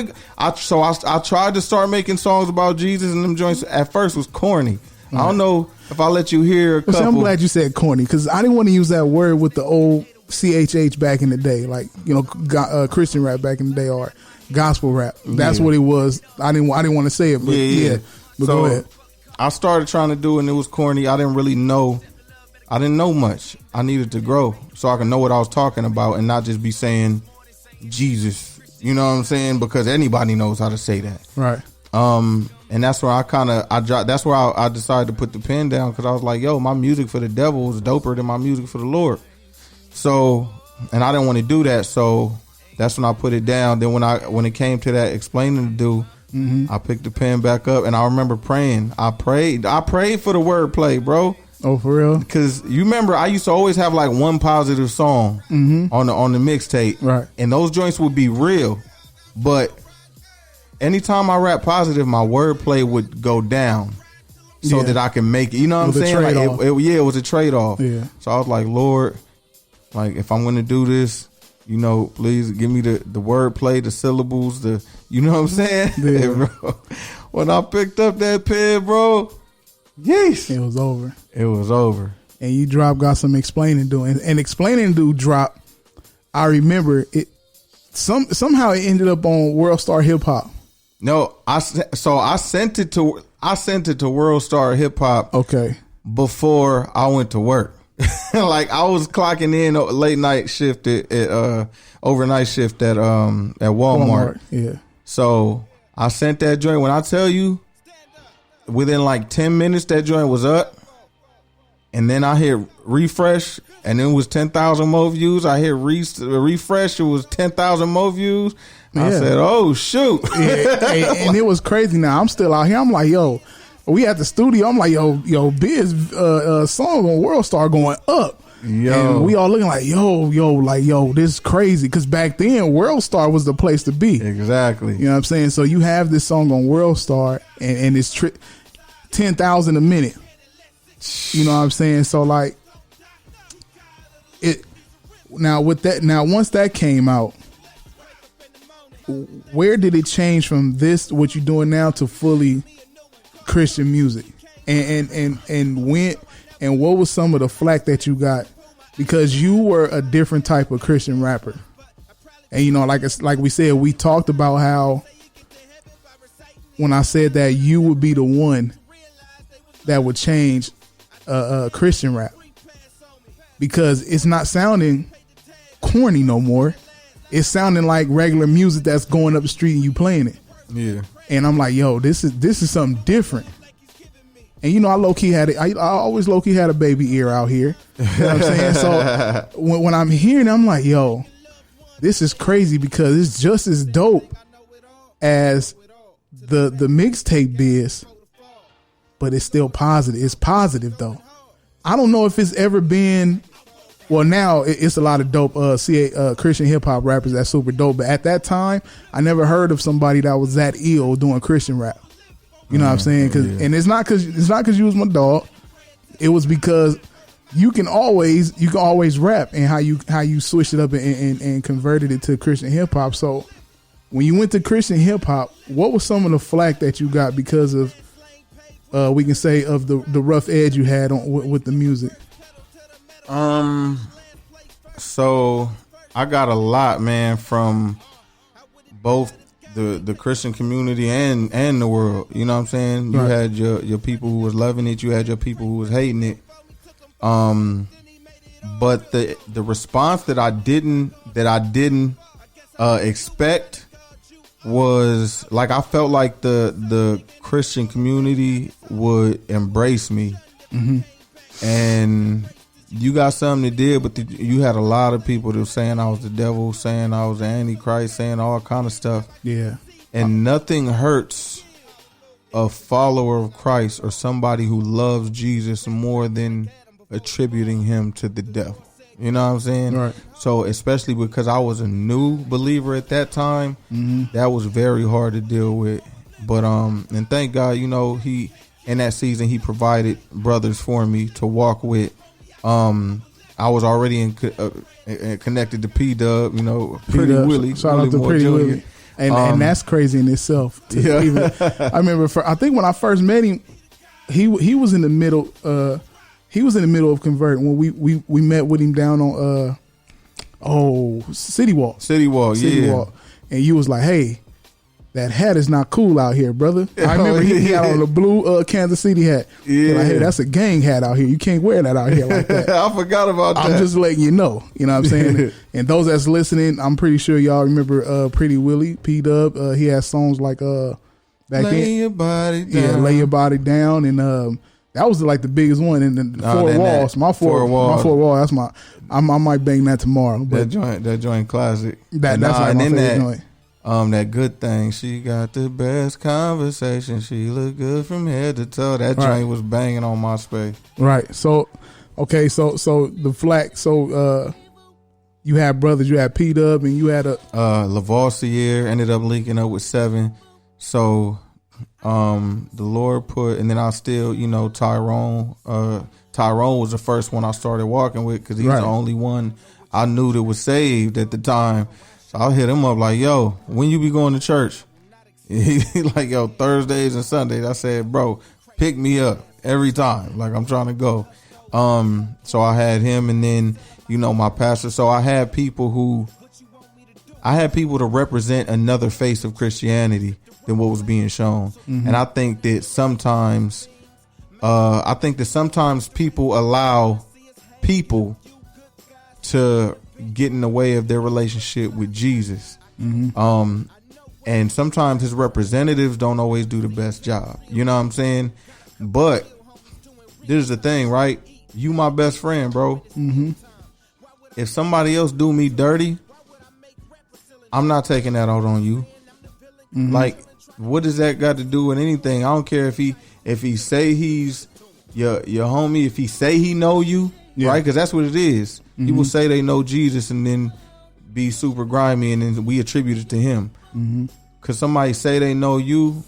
to start making songs about Jesus, and them joints at first was corny. I don't know if I let you hear a couple. I'm glad you said corny, because I didn't want to use that word with the old CHH back in the day, like Christian rap back in the day, or gospel rap. That's what it was. I didn't want to say it, but yeah. But so go ahead. I started trying to do it, and it was corny. I didn't know much. I needed to grow so I could know what I was talking about and not just be saying Jesus. You know what I'm saying? Because anybody knows how to say that, right? And that's where that's where I decided to put the pen down, because I was like, yo, my music for the devil is doper than my music for the Lord. So, and I didn't want to do that, so that's when I put it down. Then when it came to that explaining to do, I picked the pen back up, and I remember praying. I prayed for the wordplay, bro. Oh, for real? Because you remember, I used to always have like one positive song on the mixtape, right? And those joints would be real, but anytime I rap positive, my wordplay would go down so that I can make it. You know what I'm saying? Like it was a trade off. Yeah. So I was like, Lord, like if I'm going to do this, please give me the wordplay, the syllables, you know what I'm saying? Yeah. Hey, bro, when I picked up that pen, bro, yes, it was over. It was over. And you got some explaining to do, and explaining to do drop. I remember it. Somehow it ended up on World Star Hip Hop. No, I sent it to World Star Hip Hop. Okay. Before I went to work, like I was clocking in late night shift at overnight shift at Walmart. Yeah. So I sent that joint. When I tell you, within like 10 minutes that joint was up, and then I hit refresh, and it was 10,000 more views. I hit refresh, it was 10,000 more views. I said, "Oh shoot!" And it was crazy. Now I'm still out here. I'm like, "Yo, we at the studio." I'm like, "Yo, Biz song on World Star going up." Yo, and we all looking like, "Yo, this is crazy." Because back then, World Star was the place to be. Exactly. You know what I'm saying? So you have this song on World Star, and it's 10,000 a minute. You know what I'm saying? So like, it now with that. Now once that came out, where did it change from this, what you're doing now, to fully Christian music? And when, and what was some of the flack that you got? Because you were a different type of Christian rapper. And like we said, we talked about how when I said that you would be the one that would change Christian rap, because it's not sounding corny no more. It's sounding like regular music that's going up the street and you playing it. Yeah. And I'm like, yo, this is something different. And I low key had it. I always low key had a baby ear out here. You know what I'm saying? So when I'm hearing it, I'm like, yo, this is crazy, because it's just as dope as the mixtape Biz, but it's still positive. It's positive though. I don't know if it's ever been. Well, now it's a lot of dope Christian hip hop rappers that's super dope. But at that time, I never heard of somebody that was that ill doing Christian rap. You know what I'm saying? And it's not because you was my dog. It was because you can always rap, and how you switched it up and converted it to Christian hip hop. So when you went to Christian hip hop, what was some of the flack that you got because of we can say of the rough edge you had on with the music? So I got a lot, man, from both the Christian community and the world. You know what I'm saying? You had your people who was loving it, you had your people who was hating it. But the response that I didn't expect was, like, I felt like the Christian community would embrace me. And you got something that did, but you had a lot of people that were saying I was the devil, saying I was the Antichrist, saying all kind of stuff. Yeah. And nothing hurts a follower of Christ or somebody who loves Jesus more than attributing him to the devil. You know what I'm saying? Right. So especially because I was a new believer at that time, that was very hard to deal with. But and thank God, he in that season he provided brothers for me to walk with. I was already connected to P Dub, Pretty Willie. Shout out to Pretty Willie. And that's crazy in itself. Yeah. I remember, I think when I first met him, he was in the middle. He was in the middle of converting when we met with him down on City Walk. City Walk, City Walk. And you was like, hey, that hat is not cool out here, brother. I remember he had on the blue Kansas City hat. Yeah. Like, hey, that's a gang hat out here. You can't wear that out here like that. I forgot about that. I'm just letting you know. You know what I'm saying? And those that's listening, I'm pretty sure y'all remember Pretty Willie, P-Dub. He has songs like back Lay Your Body Down. Yeah, Lay Your Body Down. And that was like the biggest one. And then Four Walls. My four walls. That's I might bang that tomorrow. But that joint classic. That's like my favorite joint. That good thing. She got the best conversation. She look good from head to toe. That joint was banging on MySpace. Right. So, okay. So the Flack. So you had brothers. You had P-Dub and you had Lavoisier ended up linking up with 7. So the Lord put, and then I still, Tyrone. Tyrone was the first one I started walking with because he's the only one I knew that was saved at the time. So I hit him up like, yo, when you be going to church? He like, yo, Thursdays and Sundays. I said, bro, pick me up every time. Like, I'm trying to go. So I had him, and then, my pastor. So I had people to represent another face of Christianity than what was being shown. Mm-hmm. And I think that sometimes people allow people to get in the way of their relationship with Jesus. Mm-hmm. And sometimes his representatives don't always do the best job. You know what I'm saying? But this is the thing, right? You my best friend, bro. Mm-hmm. If somebody else do me dirty, I'm not taking that out on you. Mm-hmm. Like, what does that got to do with anything? I don't care if he say he's your homie, if he say he know you, right? Because that's what it is. Mm-hmm. People say they know Jesus and then be super grimy, and then we attribute it to him. Because somebody say they know you,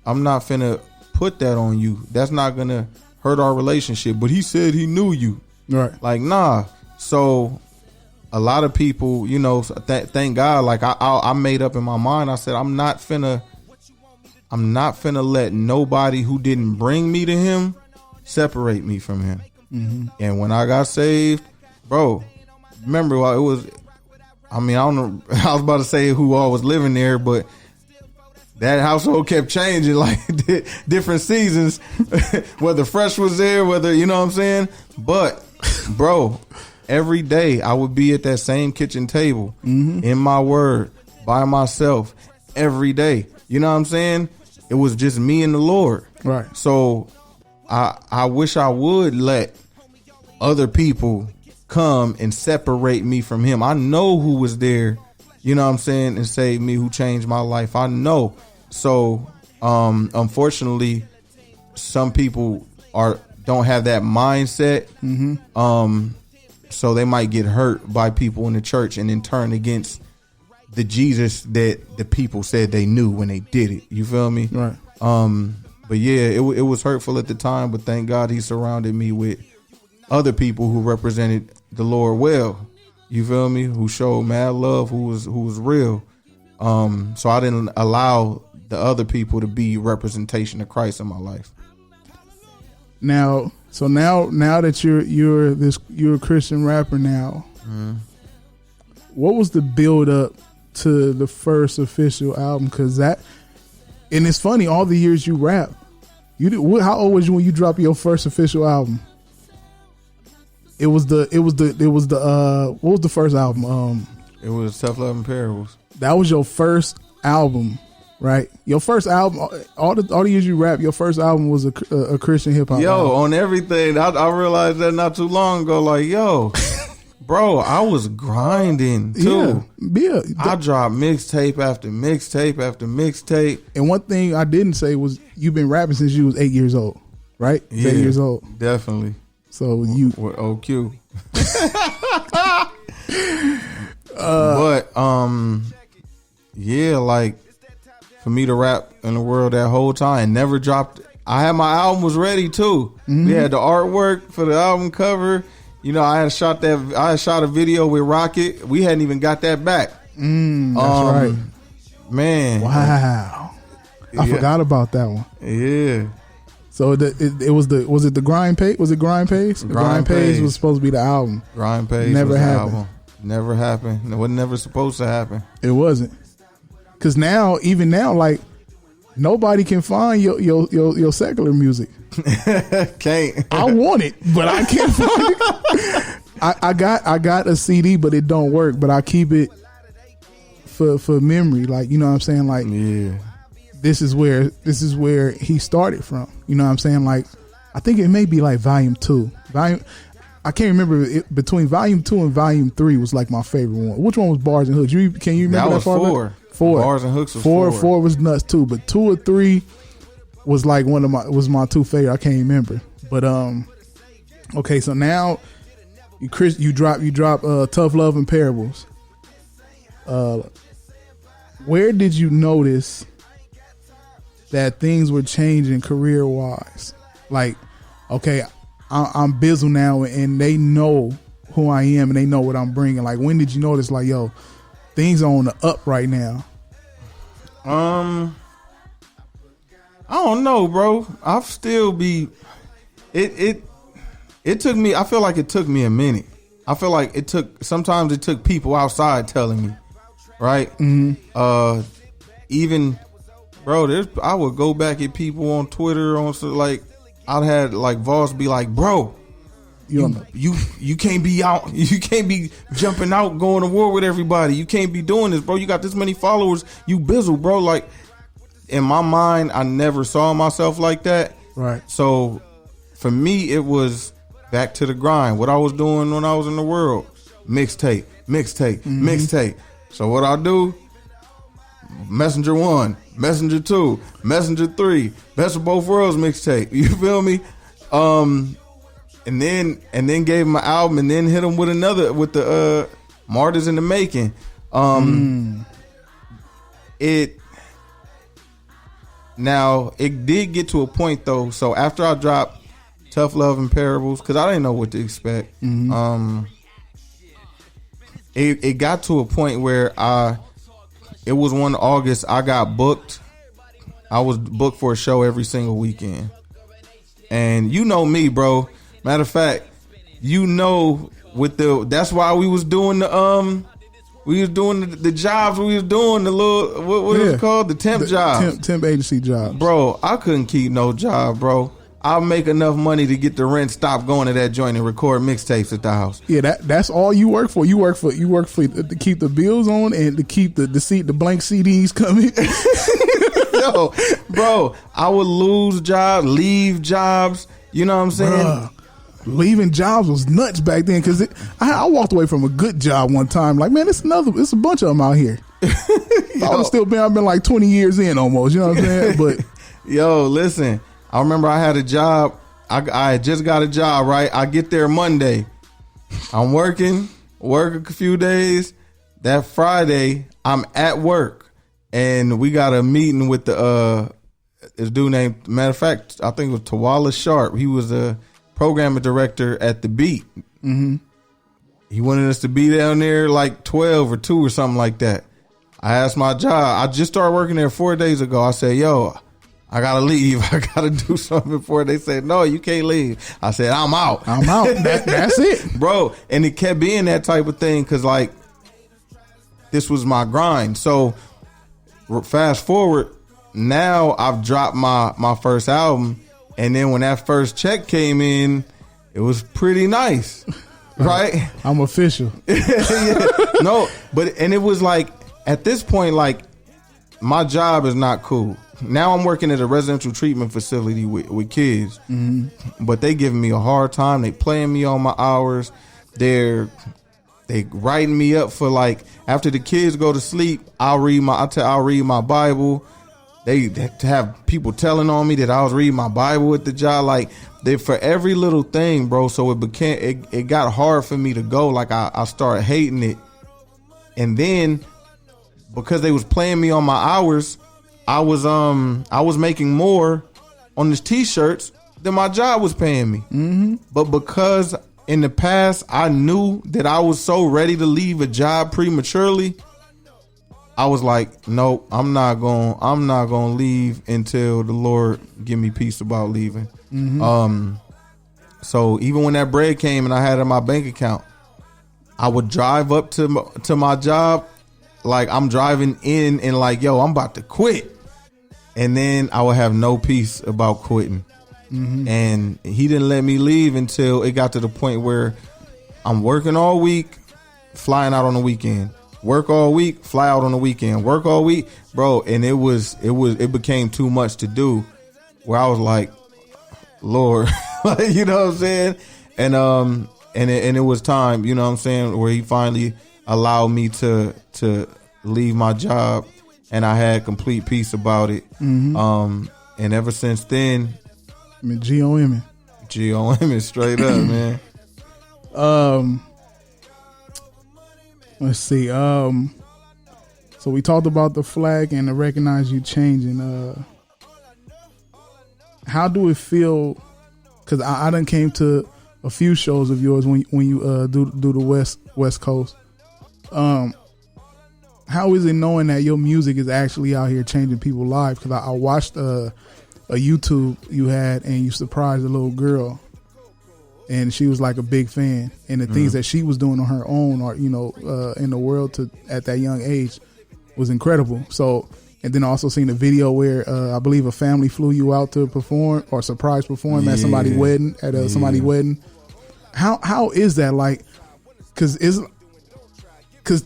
I'm not finna put that on you. That's not gonna hurt our relationship. But he said he knew you, right? Like, nah. So a lot of people, thank God. Like I made up in my mind. I said I'm not finna let nobody who didn't bring me to him separate me from him. Mm-hmm. And when I got saved, bro, remember it was, I don't know, I was about to say who all was living there, but that household kept changing, like different seasons, whether Fresh was there, whether, you know what I'm saying? But, bro, every day I would be at that same kitchen table, in my word, by myself, every day. You know what I'm saying? It was just me and the Lord. Right. So I wish I would let other people come and separate me from him. I know who was there, you know what I'm saying, and saved me, who changed my life. I know. So unfortunately, some people don't have that mindset. So they might get hurt by people in the church and then turn against the Jesus that the people said they knew when they did it. You feel me? Right. But yeah, it was hurtful at the time, but thank God he surrounded me with other people who represented the Lord well. You feel me? Who showed mad love, who was real. So I didn't allow the other people to be representation of Christ in my life. Now that you're a Christian rapper now, what was the build up to the first official album? Because and it's funny, all the years you rap, how old was you when you dropped your first official album? It was the what was the first album? It was Tough Love and Parables. That was your first album, right? Your first album, all the years you rap, your first album was a Christian hip hop. Yo, album. On everything, I realized that not too long ago. Like, yo, bro, I was grinding too. Yeah. I dropped mixtape after mixtape after mixtape. And one thing I didn't say was you've been rapping since you was 8 years old, right? Yeah, 8 years old, definitely. So you with OQ. But yeah, like for me to rap in the world that whole time, never dropped. I had my album was ready too. We had the artwork for the album cover. I had shot a video with Rocket. We hadn't even got that back. That's right, man. Wow, I forgot about that one. Yeah. So was it the Grind Page? Was it Grind Page? The Grind Page was supposed to be the album. Grind Page never was happened. The album. Never happened. It was never supposed to happen. It wasn't. Because now, even now, like, nobody can find your secular music. Can't. I want it, but I can't find it. I got a CD, but it don't work. But I keep it for memory. Like, you know what I'm saying? Like, Yeah. this is where he started from. You know what I'm saying? Like, I think it may be like volume 2. I can't remember between volume 2 and volume 3 was like my favorite one. Which one was Bars and Hooks? Can you remember that was far back? 4. 4. Bars and Hooks was 4. 4 was nuts too, but 2 or 3 was like my 2 favorite. I can't remember. But okay, so now you drop Tough Love and Parables. Where did you notice that things were changing career wise? Like, okay, I'm Bizzle now, and they know who I am, and they know what I'm bringing. Like, when did you notice, like, yo, things are on the up right now? I don't know, bro. I'll still be. It took me. I feel like it took me a minute. I feel like sometimes it took people outside telling me, right? Mm-hmm. Even, bro, I would go back at people on Twitter like. I'd had like Voss be like, bro, you can't be out. You can't be jumping out, going to war with everybody. You can't be doing this, bro. You got this many followers. You Bizzle, bro. Like, in my mind, I never saw myself like that. Right. So for me, it was back to the grind. What I was doing when I was in the world. Mixtape. So what I do, Messenger 1, Messenger 2, Messenger 3, Best of Both Worlds mixtape. You feel me? And then gave him an album, and then hit him with another with the Martyrs in the Making. It did get to a point though. So after I dropped Tough Love and Parables, because I didn't know what to expect. It got to a point where it was one August. I got booked. I was booked for a show every single weekend. And you know me, bro. Matter of fact, that's why we was doing the jobs. We was doing the little what is it called? The temp jobs. Temp agency jobs. Bro, I couldn't keep no job, bro. I'll make enough money to get the rent, stop going to that joint and record mixtapes at the house. Yeah, that's all you work for. You work for to keep the bills on and to keep the blank CDs coming. Yo, bro, I would lose jobs, leave jobs. You know what I'm saying? Bruh, leaving jobs was nuts back then because I walked away from a good job one time. Like, man, it's a bunch of them out here. I would still been. I've been like 20 years in almost. You know what I'm saying? But yo, listen. I remember I had a job. I had just got a job, right? I get there Monday. I'm work a few days. That Friday, I'm at work. And we got a meeting with this dude named, matter of fact, I think it was Tawala Sharp. He was a programming director at The Beat. Mm-hmm. He wanted us to be down there like 12 or 2 or something like that. I asked my job. I just started working there 4 days ago. I said, yo, I gotta leave. I gotta do something before they said, no, you can't leave. I said, I'm out. That's it. Bro, and it kept being that type of thing because, like, this was my grind. So, fast forward, now I've dropped my first album. And then when that first check came in, it was pretty nice. Right? I'm official. Yeah. No, and it was like, at this point, like, my job is not cool. Now I'm working at a residential treatment facility with kids, but they giving me a hard time. They playing me on my hours. They writing me up for, like, after the kids go to sleep, I'll read my Bible. They have people telling on me that I was reading my Bible at the job. Like, they for every little thing, bro. So it got hard for me to go. Like, I started hating it, and then because they was playing me on my hours, I was making more on these t-shirts than my job was paying me. Mm-hmm. But because in the past I knew that I was so ready to leave a job prematurely, I was like, nope, I'm not gonna leave until the Lord give me peace about leaving. Mm-hmm. So even when that bread came and I had it in my bank account, I would drive up to my job, like I'm driving in and like, yo, I'm about to quit. And then I would have no peace about quitting. Mm-hmm. And he didn't let me leave until it got to the point where I'm working all week, flying out on the weekend. Work all week, fly out on the weekend. Work all week, bro. And it became too much to do, where I was like, Lord, you know what I'm saying? And it was time, you know what I'm saying, where he finally allowed me to leave my job, and I had complete peace about it. Mm-hmm. And ever since then, I mean, G-O-M. G-O-M straight up, man. Let's see. So we talked about the flag and the recognize you changing. How do it feel? Because I done came to a few shows of yours when you do the West Coast. How is it knowing that your music is actually out here changing people's lives? Because I watched a YouTube you had, and you surprised a little girl, and she was like a big fan, and the things that she was doing on her own, or in the world at that young age, was incredible. So, and then I also seen a video where I believe a family flew you out to perform or surprise perform at somebody's wedding, somebody's wedding. How is that like? Because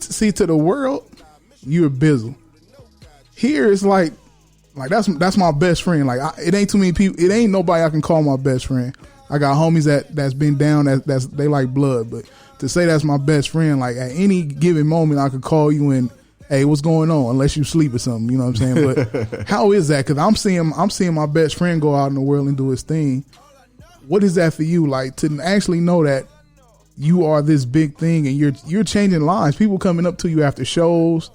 see, to the world, you're Bizzle. Here it's like that's my best friend. Like it ain't too many people. It ain't nobody I can call my best friend. I got homies that's been down. That's they like blood. But to say that's my best friend, like at any given moment, I could call you and, hey, what's going on? Unless you sleep or something, you know what I'm saying? But how is that? Because I'm seeing my best friend go out in the world and do his thing. What is that for you? Like to actually know that you are this big thing and you're changing lives. People coming up to you after shows,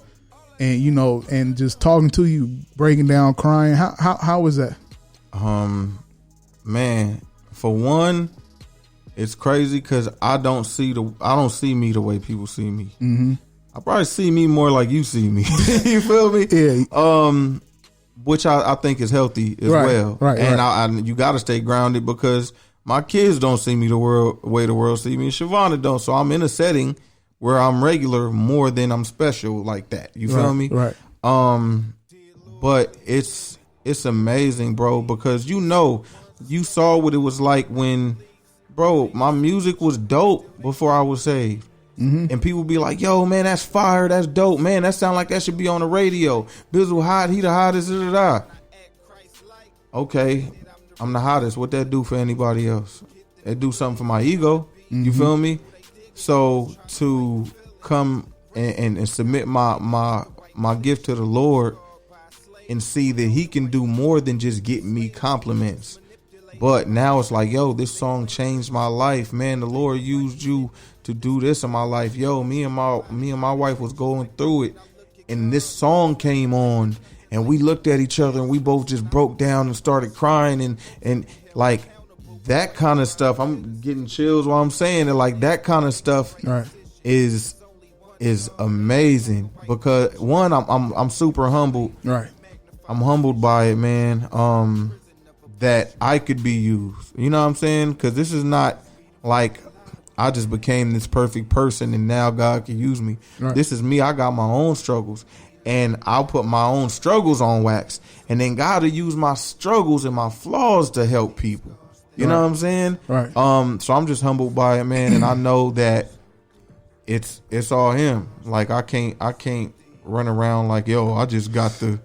and and just talking to you, breaking down, crying. How is that? Man, for one, it's crazy because I don't see me the way people see me. Mm-hmm. I probably see me more like you see me. You feel me? Yeah. Which I think is healthy as well. Right. And you got to stay grounded, because my kids don't see me the way the world see me, and Shavonna don't. So I'm in a setting where I'm regular more than I'm special like that. You feel me? Right. But it's amazing, bro, because you saw what it was like when, bro, my music was dope before I was saved. Mm-hmm. And people be like, yo, man, that's fire. That's dope, man. That sound like that should be on the radio. Bizzle hot. He the hottest. Okay, I'm the hottest. What that do for anybody else? It do something for my ego. Mm-hmm. You feel me? So to come and submit my gift to the Lord and see that he can do more than just get me compliments. But now it's like, yo, this song changed my life, man. The Lord used you to do this in my life. Yo, me and my wife was going through it, and this song came on, and we looked at each other, and we both just broke down and started crying, and like that kind of stuff. I'm getting chills while I'm saying it. Like that kind of stuff is amazing, because one, I'm super humbled. Right. I'm humbled by it, man. That I could be used. You know what I'm saying? Because this is not like I just became this perfect person and now God can use me. Right. This is me. I got my own struggles, and I'll put my own struggles on wax, and then God will use my struggles and my flaws to help people. You know what I'm saying? Right. So I'm just humbled by it, man, and I know that it's all him. Like I can't run around like, yo, I just got the.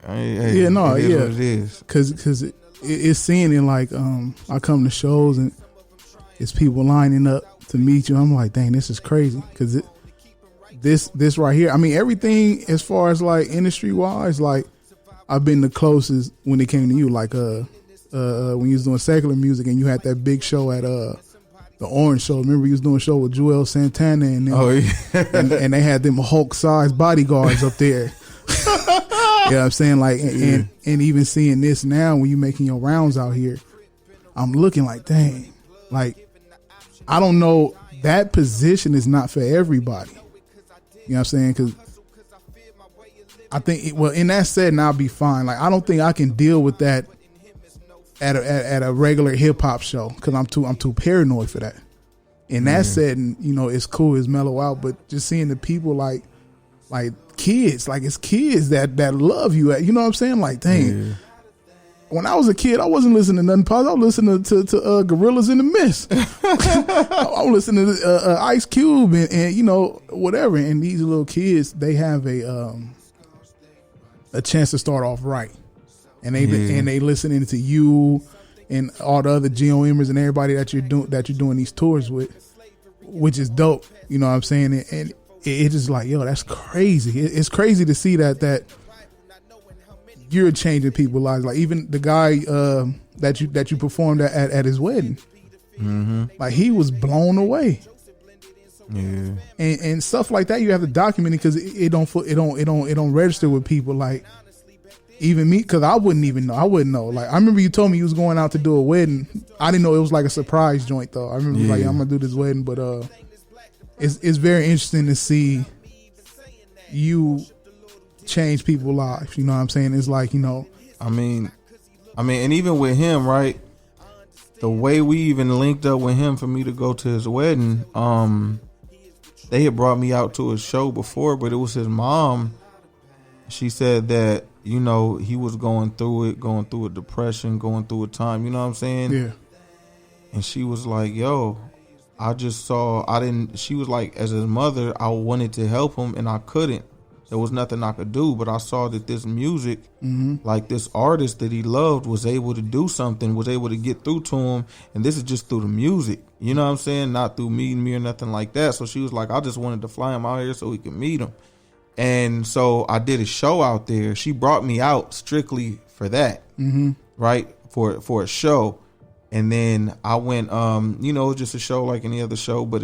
Hey, yeah, no, it is yeah, what it is. Because it's seeing it like I come to shows and it's people lining up to meet you. I'm like, dang, this is crazy, because this right here. I mean, everything as far as like industry wise, like I've been the closest when it came to you. Like when you was doing secular music and you had that big show at the Orange Show. Remember you was doing a show with Joel Santana and them, and they had them Hulk sized bodyguards up there. You know what I'm saying? Like, and even seeing this now when you making your rounds out here, I'm looking like, dang, like, I don't know, that position is not for everybody. You know what I'm saying? Because I think, in that setting, I'll be fine. Like, I don't think I can deal with that at a regular hip hop show, because I'm too paranoid for that. in that setting, you know, it's cool, it's mellow out. But just seeing the people like kids, like it's kids that love you. You know what I'm saying? Like, dang. Yeah. When I was a kid, I wasn't listening to nothing positive. I was listening to Gorillas in the Mist. I was listening to Ice Cube and you know, whatever. And these little kids, they have a chance to start off right, and they listening to you and all the other GOMers and everybody that you're doing these tours with, which is dope. You know what I'm saying? And it's just like, yo, that's crazy. It's crazy to see that you're changing people's lives. Like even the guy that you performed at his wedding, like he was blown away. Yeah, and stuff like that you have to document it because it don't register with people. Like even me, because I wouldn't know. Like I remember you told me you was going out to do a wedding. I didn't know it was like a surprise joint though. I remember like, I'm gonna do this wedding, but it's very interesting to see you change people's lives. You know what I'm saying? It's like, you know, I mean, and even with him, right? The way we even linked up with him for me to go to his wedding, they had brought me out to a show before, but it was his mom. She said that, you know, he was going through a depression, going through a time, you know what I'm saying? Yeah. And she was like, yo, she was like, as his mother, I wanted to help him and I couldn't. There was nothing I could do, but I saw that this music, like this artist that he loved was able to do something, was able to get through to him. And this is just through the music. You know what I'm saying? Not through meeting me or nothing like that. So she was like, I just wanted to fly him out here so we could meet him. And so I did a show out there. She brought me out strictly for that, right? For a show. And then I went, you know, just a show like any other show, but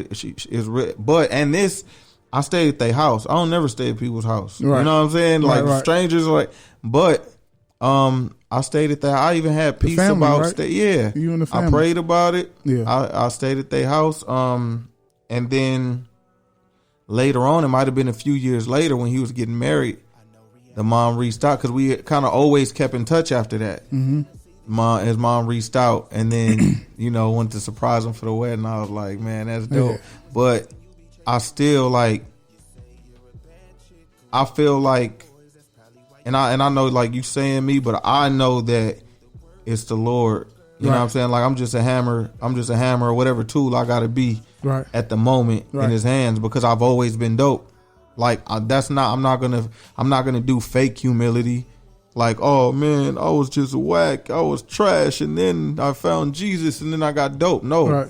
I stayed at their house. I don't never stay at people's house. Right. You know what I'm saying? Like strangers, like, but I stayed at that. I even had peace family, about right? Yeah. You and the family. I prayed about it. Yeah. I stayed at their house. And then later on, it might have been a few years later when he was getting married, the mom reached out because we kind of always kept in touch after that. His mom reached out and then, you know, went to surprise him for the wedding. I was like, man, that's dope. Yeah. But I still like, I feel like, and I know like you saying me, but I know that it's the Lord. You know what I'm saying? Like I'm just a hammer or whatever tool I gotta be at the moment in his hands because I've always been dope. Like I'm not gonna do fake humility. Like, oh man, I was just whack, I was trash, and then I found Jesus, and then I got dope. No,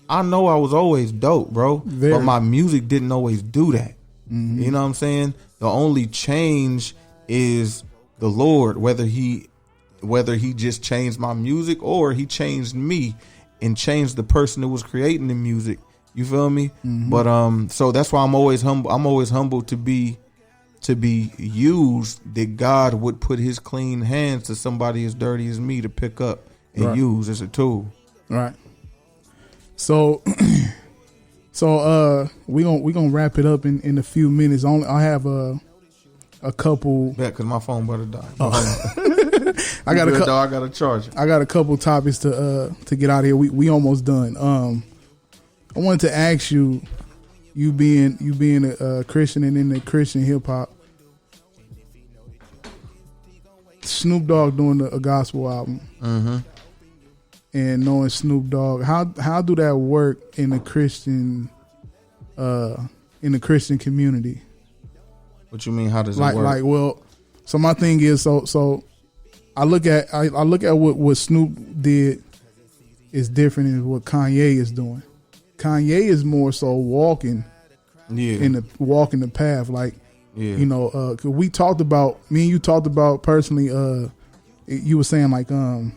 I know I was always dope, bro. But my music didn't always do that. You know what I'm saying? The only change is the Lord, whether he just changed my music or he changed me and changed the person that was creating the music. You feel me? But so that's why I'm always humble. I'm always humble to be used, that God would put his clean hands to somebody as dirty as me to pick up and use as a tool. Right. So we gonna wrap it up in a few minutes. I have a couple. Yeah, because my phone better die. I got I got a charger. I got a couple topics to get out of here. We almost done. I wanted to ask you. You being a Christian and in the Christian hip hop, Snoop Dogg doing a gospel album, and knowing Snoop Dogg, how do that work in the Christian community? What you mean? How does it work? Like, well, so my thing is, so I look at what Snoop did is different than what Kanye is doing. Kanye is more so walking the path. Like, you know, 'cause me and you talked about personally, you were saying like, no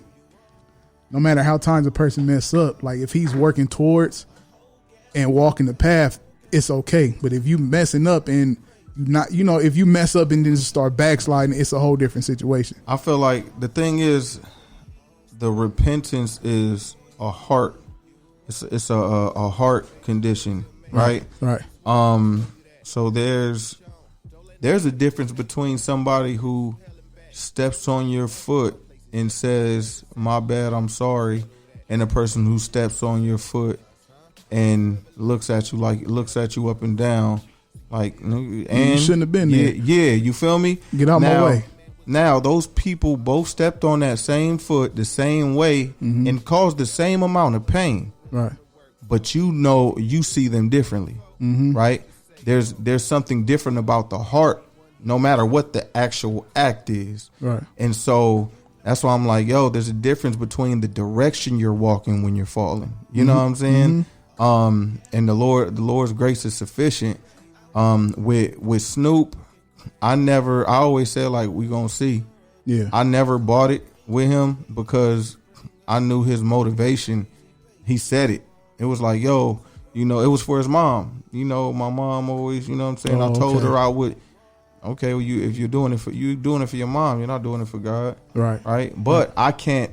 matter how times a person mess up, like if he's working towards and walking the path, it's okay. But if you messing up and if you mess up and then just start backsliding, it's a whole different situation. I feel like the thing is, the repentance is a heart. It's a heart condition, right? Right. So there's a difference between somebody who steps on your foot and says, "My bad, I'm sorry," and a person who steps on your foot and looks at you up and down, like, and you shouldn't have been there. Yeah, you feel me? Get out my way. Now those people both stepped on that same foot the same way and caused the same amount of pain. Right. But you see them differently, right? There's something different about the heart, no matter what the actual act is. Right. And so that's why I'm like, yo, there's a difference between the direction you're walking when you're falling. You know what I'm saying? And the Lord's grace is sufficient. With Snoop, I always said, like, we gonna see. Yeah. I never bought it with him because I knew his motivation. He said it. It was like, yo, it was for his mom. My mom always, you know what I'm saying? I told her I would. Okay, well, if you're doing it for your mom, you're not doing it for God. Right. But I can't.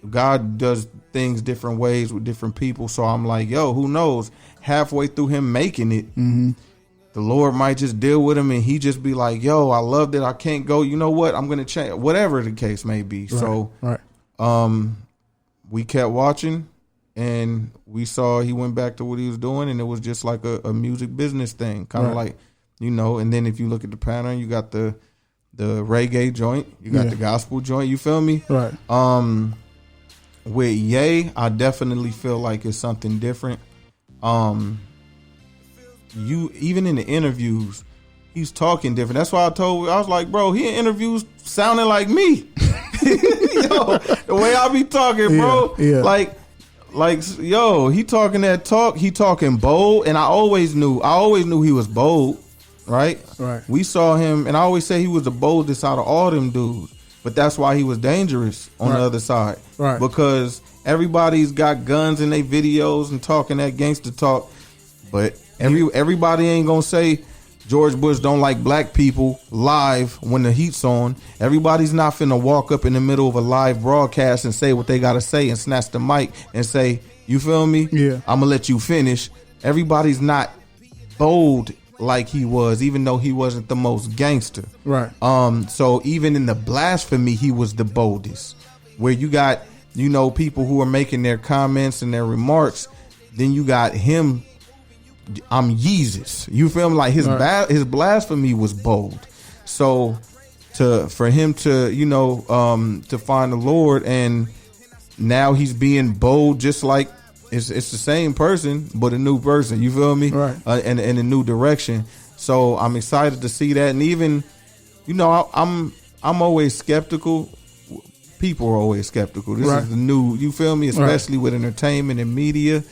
God does things different ways with different people. So I'm like, yo, who knows? Halfway through him making it, the Lord might just deal with him and he just be like, yo, I loved it. I can't go. You know what? I'm going to change, whatever the case may be. So we kept watching and we saw he went back to what he was doing, and it was just like a music business thing, kind of like, and then if you look at the pattern, you got the reggae joint, you got the gospel joint, you feel me? Right. With Ye, I definitely feel like it's something different. You even in the interviews, he's talking different. That's why I was like, bro, he in interviews sounding like me. Yo, the way I be talking, bro, yo, he talking that talk, he talking bold, and I always knew he was bold, right? Right. We saw him, and I always say he was the boldest out of all them dudes. But that's why he was dangerous on the other side. Right. Because everybody's got guns in their videos and talking that gangster talk. But everybody ain't going to say George Bush don't like black people live when the heat's on. Everybody's not finna walk up in the middle of a live broadcast and say what they got to say and snatch the mic and say, you feel me? Yeah. I'm going to let you finish. Everybody's not bold like he was, even though he wasn't the most gangster. Right. So even in the blasphemy, he was the boldest. Where you got, people who are making their comments and their remarks, then you got him, I'm Yeezus. You feel me? Like his blasphemy was bold. So for him to, to find the Lord, and now he's being bold, just like it's the same person, but a new person. You feel me? Right. And a new direction. So I'm excited to see that. And even, I'm always skeptical. People are always skeptical. This is the new, you feel me? Especially with entertainment and media.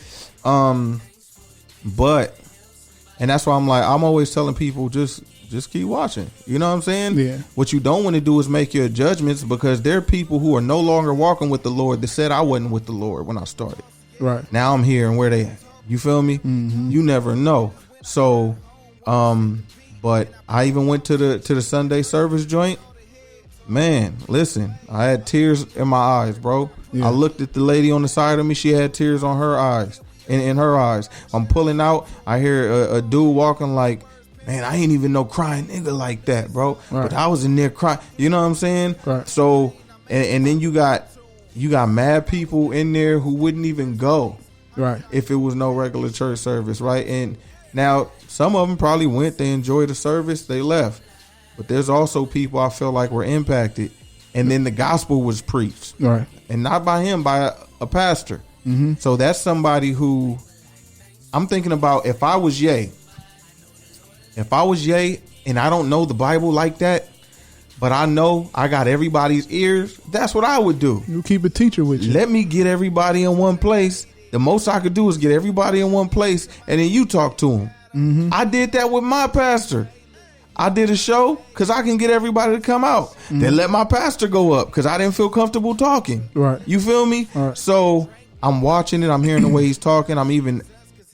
But, and that's why I'm always telling people, just keep watching. You know what I'm saying? Yeah. What you don't want to do is make your judgments, because there are people who are no longer walking with the Lord that said I wasn't with the Lord when I started. Right. Now I'm here and where they at. You feel me? Mm-hmm. You never know. So, but I even went to the Sunday service joint. Man, listen, I had tears in my eyes, bro. Yeah. I looked at the lady on the side of me. She had tears on her eyes. In her eyes. I'm pulling out. I hear a dude walking like, man, I ain't even no crying nigga like that, bro. Right. But I was in there crying. You know what I'm saying? Right. So, and then you got mad people in there who wouldn't even go, right, if it was no regular church service, right? And now some of them probably went, they enjoyed the service, they left. But there's also people I feel like were impacted, and then the gospel was preached, right, and not by him, by a pastor. Mm-hmm. So that's somebody who I'm thinking about. If I was Ye, and I don't know the Bible like that, but I know I got everybody's ears, that's what I would do. You keep a teacher with you. Let me get everybody in one place. The most I could do is get everybody in one place, and then you talk to them. Mm-hmm. I did that with my pastor. I did a show because I can get everybody to come out. Mm-hmm. Then let my pastor go up because I didn't feel comfortable talking. Right. You feel me? Right. So I'm watching it. I'm hearing the way he's talking. I'm even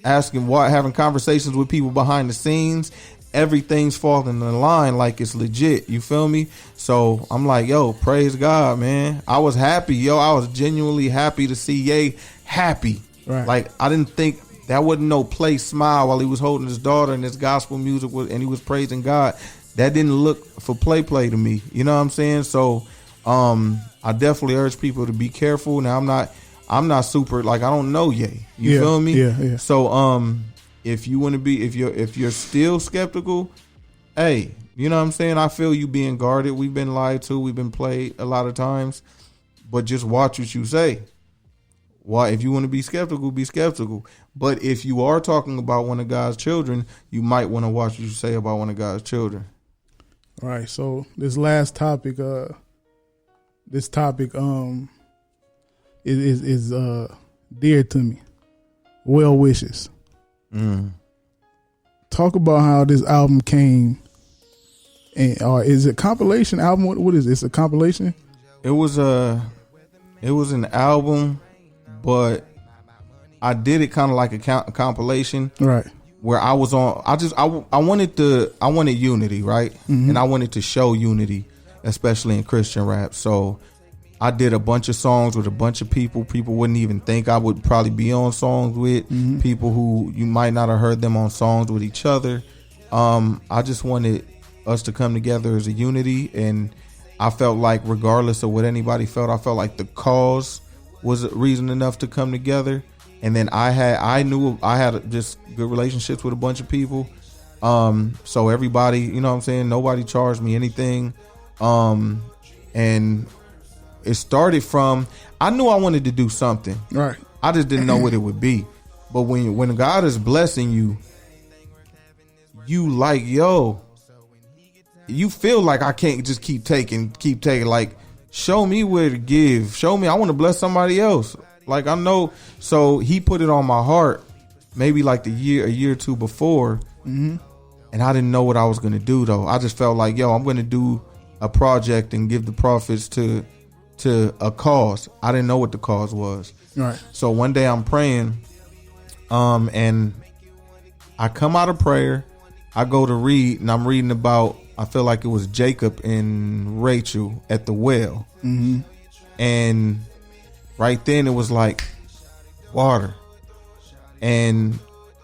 having conversations with people behind the scenes. Everything's falling in line like it's legit. You feel me? So I'm like, yo, praise God, man. I was happy. Yo, I was genuinely happy to see Ye happy. Right. Like, I didn't think that wasn't no play smile while he was holding his daughter and his gospel music and he was praising God. That didn't look for play to me. You know what I'm saying? So I definitely urge people to be careful. Now, I'm not super like I don't know Ye. You feel me? Yeah. So if you want to be if you're still skeptical, hey, you know what I'm saying? I feel you being guarded. We've been lied to. We've been played a lot of times. But just watch what you say. Why? If you want to be skeptical, be skeptical. But if you are talking about one of God's children, you might want to watch what you say about one of God's children. All right. So this last topic, is dear to me. Well wishes. Talk about how this album came. And is it a compilation album? What is it? It's a compilation? It was an album, but I did it kind of like a compilation, right? Where I was on. I wanted unity, right? Mm-hmm. And I wanted to show unity, especially in Christian rap. So I did a bunch of songs with a bunch of people. People wouldn't even think I would probably be on songs with. Mm-hmm. People who you might not have heard them on songs with each other. I just wanted us to come together as a unity, and I felt like regardless of what anybody felt, I felt like the cause was a reason enough to come together. And then I knew I had just good relationships with a bunch of people. So everybody, you know what I'm saying? Nobody charged me anything. And it started from, I knew I wanted to do something. Right. I just didn't know what it would be. But when God is blessing you, you like, yo, you feel like I can't just keep taking. Like, show me where to give. Show me I want to bless somebody else. Like, I know. So he put it on my heart maybe like a year or two before. Mm-hmm. And I didn't know what I was going to do, though. I just felt like, yo, I'm going to do a project and give the profits to a cause. I didn't know what the cause was. Right. So one day I'm praying, and I come out of prayer. I go to read, and I'm reading about, I feel like it was Jacob and Rachel at the well. Mm-hmm. And right then it was like water. And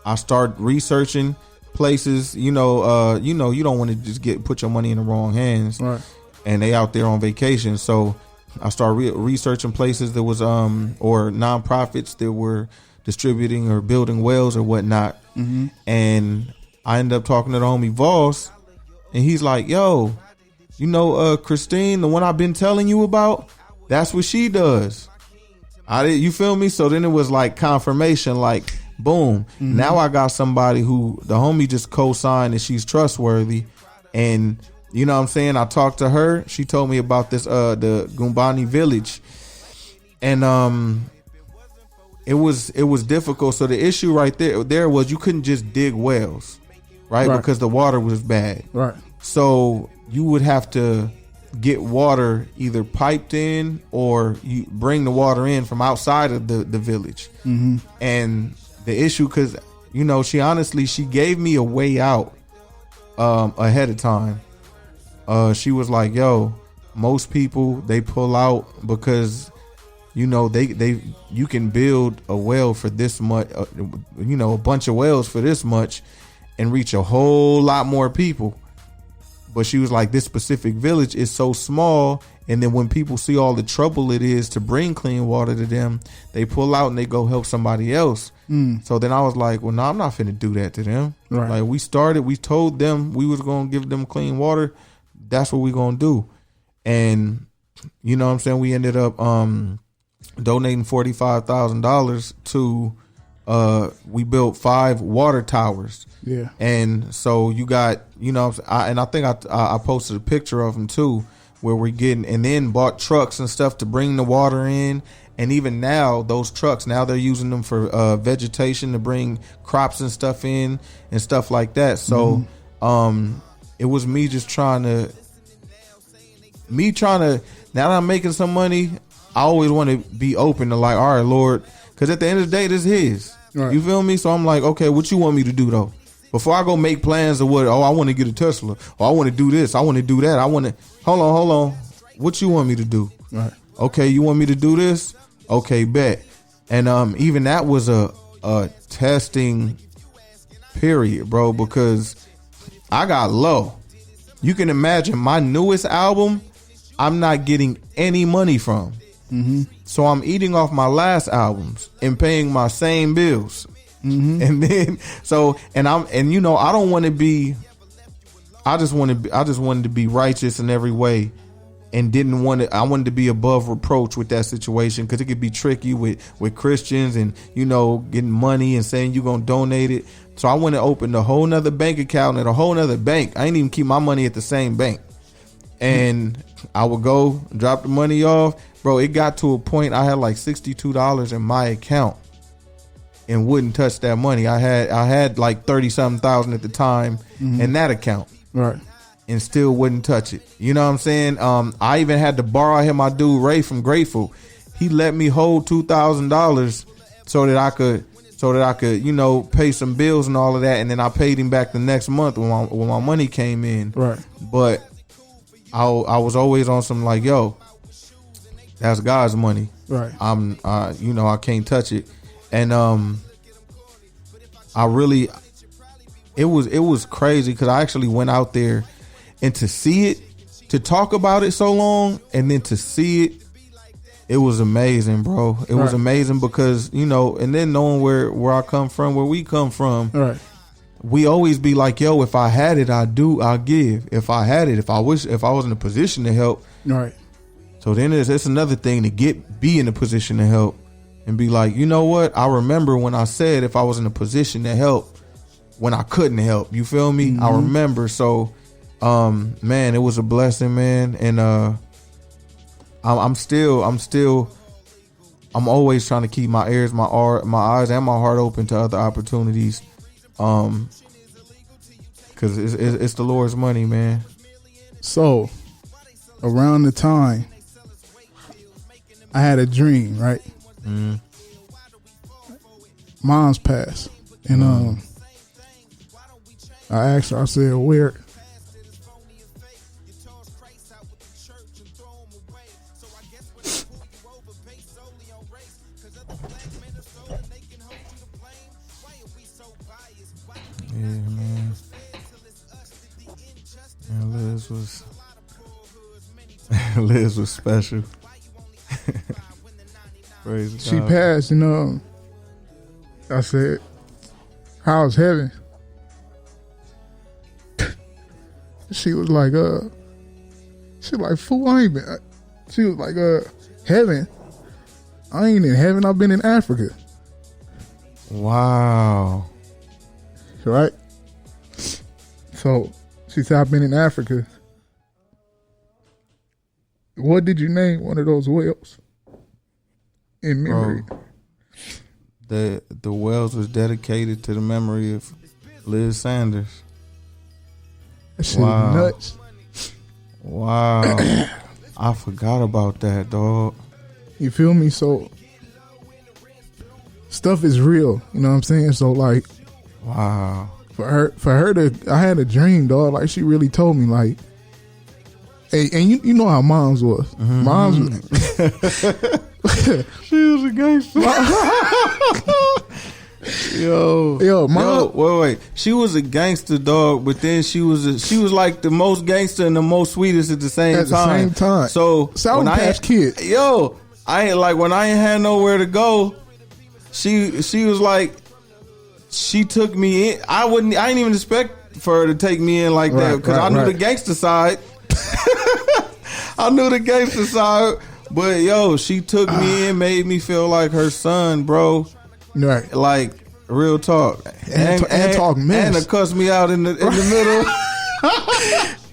I start researching places, you don't want to just put your money in the wrong hands. Right. And they out there on vacation. So I started researching places that was, or nonprofits that were distributing or building wells or whatnot. Mm-hmm. And I ended up talking to the homie Voss. And he's like, yo, Christine, the one I've been telling you about, that's what she does. You feel me? So then it was like confirmation, like, boom. Mm-hmm. Now I got somebody who the homie just co-signed and she's trustworthy. And you know what I'm saying? I talked to her. She told me about this, the Gumbani village. And it was difficult. So the issue right there was you couldn't just dig wells. Right? Because the water was bad. Right. So you would have to get water either piped in or you bring the water in from outside of the village. Mm-hmm. And the issue, because, she gave me a way out ahead of time. She was like, yo, most people, they pull out because, you can build a well for this much, a bunch of wells for this much and reach a whole lot more people. But she was like, this specific village is so small. And then when people see all the trouble it is to bring clean water to them, they pull out and they go help somebody else. So then I was like, well, no, I'm not finna do that to them. Right. Like we told them we was going to give them clean water. That's what we going to do. And you know what I'm saying? We ended up donating $45,000 to, we built 5 water towers. Yeah. And so you got, I think I posted a picture of them too, where we're getting, and then bought trucks and stuff to bring the water in. And even now, those trucks, now they're using them for vegetation to bring crops and stuff in and stuff like that. So it was me just trying to, now that I'm making some money, I always want to be open to like, all right, Lord, because at the end of the day, this is His. Right. You feel me? So I'm like, okay, what you want me to do though? Before I go make plans of what, I want to get a Tesla, or I want to do this, I want to do that, I want to, hold on. What you want me to do? Right. Okay, you want me to do this? Okay, bet. And even that was a testing period, bro, because I got low. You can imagine my newest album, I'm not getting any money from. So I'm eating off my last albums and paying my same bills. And then I don't want to be. I just wanted to be righteous in every way, and I wanted to be above reproach with that situation, because it could be tricky with Christians and getting money and saying you're gonna donate it. So I went to open a whole nother bank account at a whole nother bank. I didn't even keep my money at the same bank, and I would go drop the money off, bro. It got to a point I had like $62 in my account and wouldn't touch that money. I had like 30-something thousand at the time in that account. Right. And still wouldn't touch it. You know what I'm saying? I even had to borrow him, my dude Ray from Grateful. He let me hold $2,000 so that I could, pay some bills and all of that. And then I paid him back the next month when my money came in. Right. But I was always on some like, yo, that's God's money. Right. I can't touch it. And it was crazy, because I actually went out there, and to see it, to talk about it so long, and then to see it was amazing, bro. It was amazing, because and then knowing where I come from, where we come from, right. We always be like, yo, if I had it, I'll give. If I had it, if I was in a position to help, right. So then it's another thing to be in a position to help and be like, you know what? I remember when I said if I was in a position to help when I couldn't help. You feel me? I remember. So, man, it was a blessing, man. And I'm always trying to keep my ears, my eyes, and my heart open to other opportunities. Because it's the Lord's money, man. So, around the time I had a dream, right? Mom's passed, and I asked her, I said, where? Yeah, man. And Liz was special. Praise She God. passed, I said, how's heaven? She was like, fool, I ain't been. She was like, heaven? I ain't in heaven, I've been in Africa. Wow. Right? So, she said, I've been in Africa. What did you name one of those whales? In memory. Bro, the wells was dedicated to the memory of Liz Sanders. That shit is nuts. Wow. I forgot about that, dog. You feel me? So stuff is real, you know what I'm saying? So like, wow. For her to, I had a dream, dog. Like, she really told me, like, hey, and you know how moms was. Moms she was a gangster. Yo, mom. Wait. She was a gangster, dog, but then she was like the most gangster and the most sweetest at the same time. So Sour Patch Kid. Yo, when I ain't had nowhere to go, she was like, she took me in. I didn't even expect for her to take me in like that, because I knew the gangster side. I knew the gangster side, but yo, she took me in, made me feel like her son, bro. Right, like real talk, and talk mess, and to cuss me out in the middle.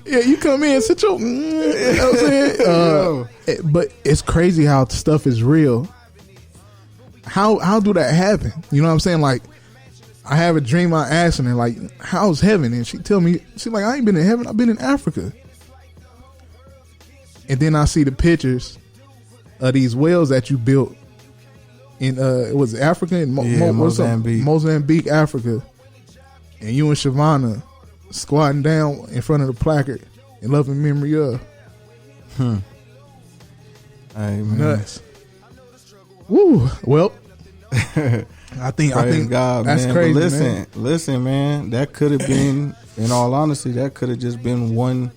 Yeah, you come in, sit your. You know what I'm saying? But it's crazy how stuff is real. How do that happen? You know what I'm saying? Like, I have a dream. I asking her, like, how's heaven? And she tell me, she's like, I ain't been in heaven. I've been in Africa. And then I see the pictures of these wells that you built in it was Africa and Mozambique, Africa. And you and Shavana squatting down in front of the placard in loving memory of. Hey, man. Nuts. Woo. Well, I think God, that's man. crazy. But listen, man. That could have been, in all honesty, that could have just been one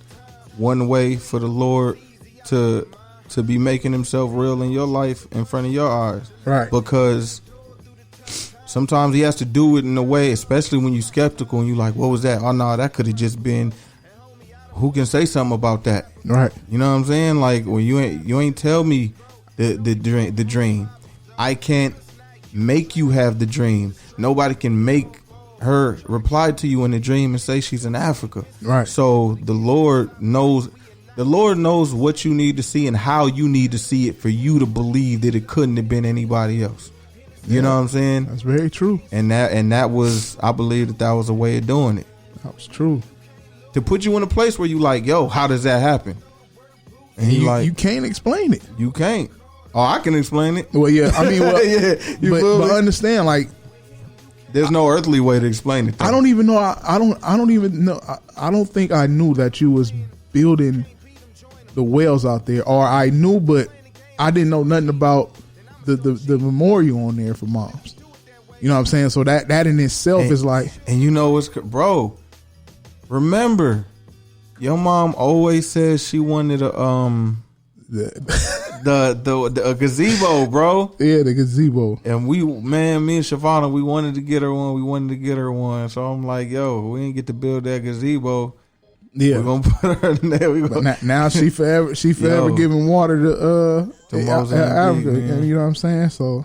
way for the Lord to to be making himself real in your life in front of your eyes. Right. Because sometimes he has to do it in a way, especially when you're skeptical and you're like, what was that? Oh, no, that could have just been, who can say something about that? Right. You know what I'm saying? Like, when you ain't tell me the dream. I can't make you have the dream. Nobody can make her reply to you in the dream and say she's in Africa. Right. So the Lord knows what you need to see and how you need to see it for you to believe that it couldn't have been anybody else. You know what I'm saying? That's very true. And that was, I believe that was a way of doing it. That was true. To put you in a place where you like, yo, how does that happen? And you can't explain it. You can't. Oh, I can explain it. Well, yeah. I mean, yeah, but understand, like, there's no earthly way to explain it, though. I don't even know. I don't even know. I don't think I knew that you was building the wells out there, or I knew, but I didn't know nothing about the memorial on there for moms. You know what I'm saying? So that in itself is like, and you know what's, bro, remember, your mom always says she wanted a a gazebo, bro. Yeah, the gazebo. And me and Shavonna, we wanted to get her one. So I'm like, yo, we didn't get to build that gazebo. Yeah, we're gonna put her in there. But now she forever giving water to Africa. You know what I'm saying? So,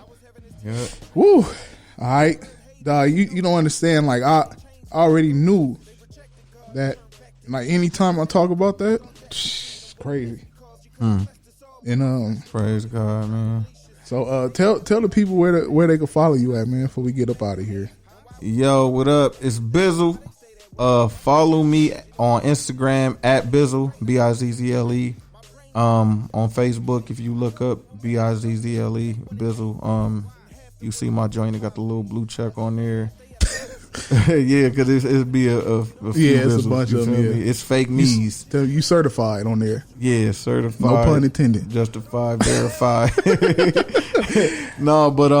yeah. Woo. All right, dog. You don't understand. Like, I already knew that. Like, anytime I talk about that, it's crazy. And praise God, man. So tell the people where they can follow you at, man, before we get up out of here. Yo, what up? It's Bizzle. Follow me on Instagram at Bizzle, Bizzle. On Facebook, if you look up Bizzle, Bizzle, you see my joint. It got the little blue check on there. Yeah, because it'd be a few it's Bizzles, a bunch of them. Yeah. It's fake me's. You certified on there. Yeah, certified. No pun intended. Justified, verified. No, but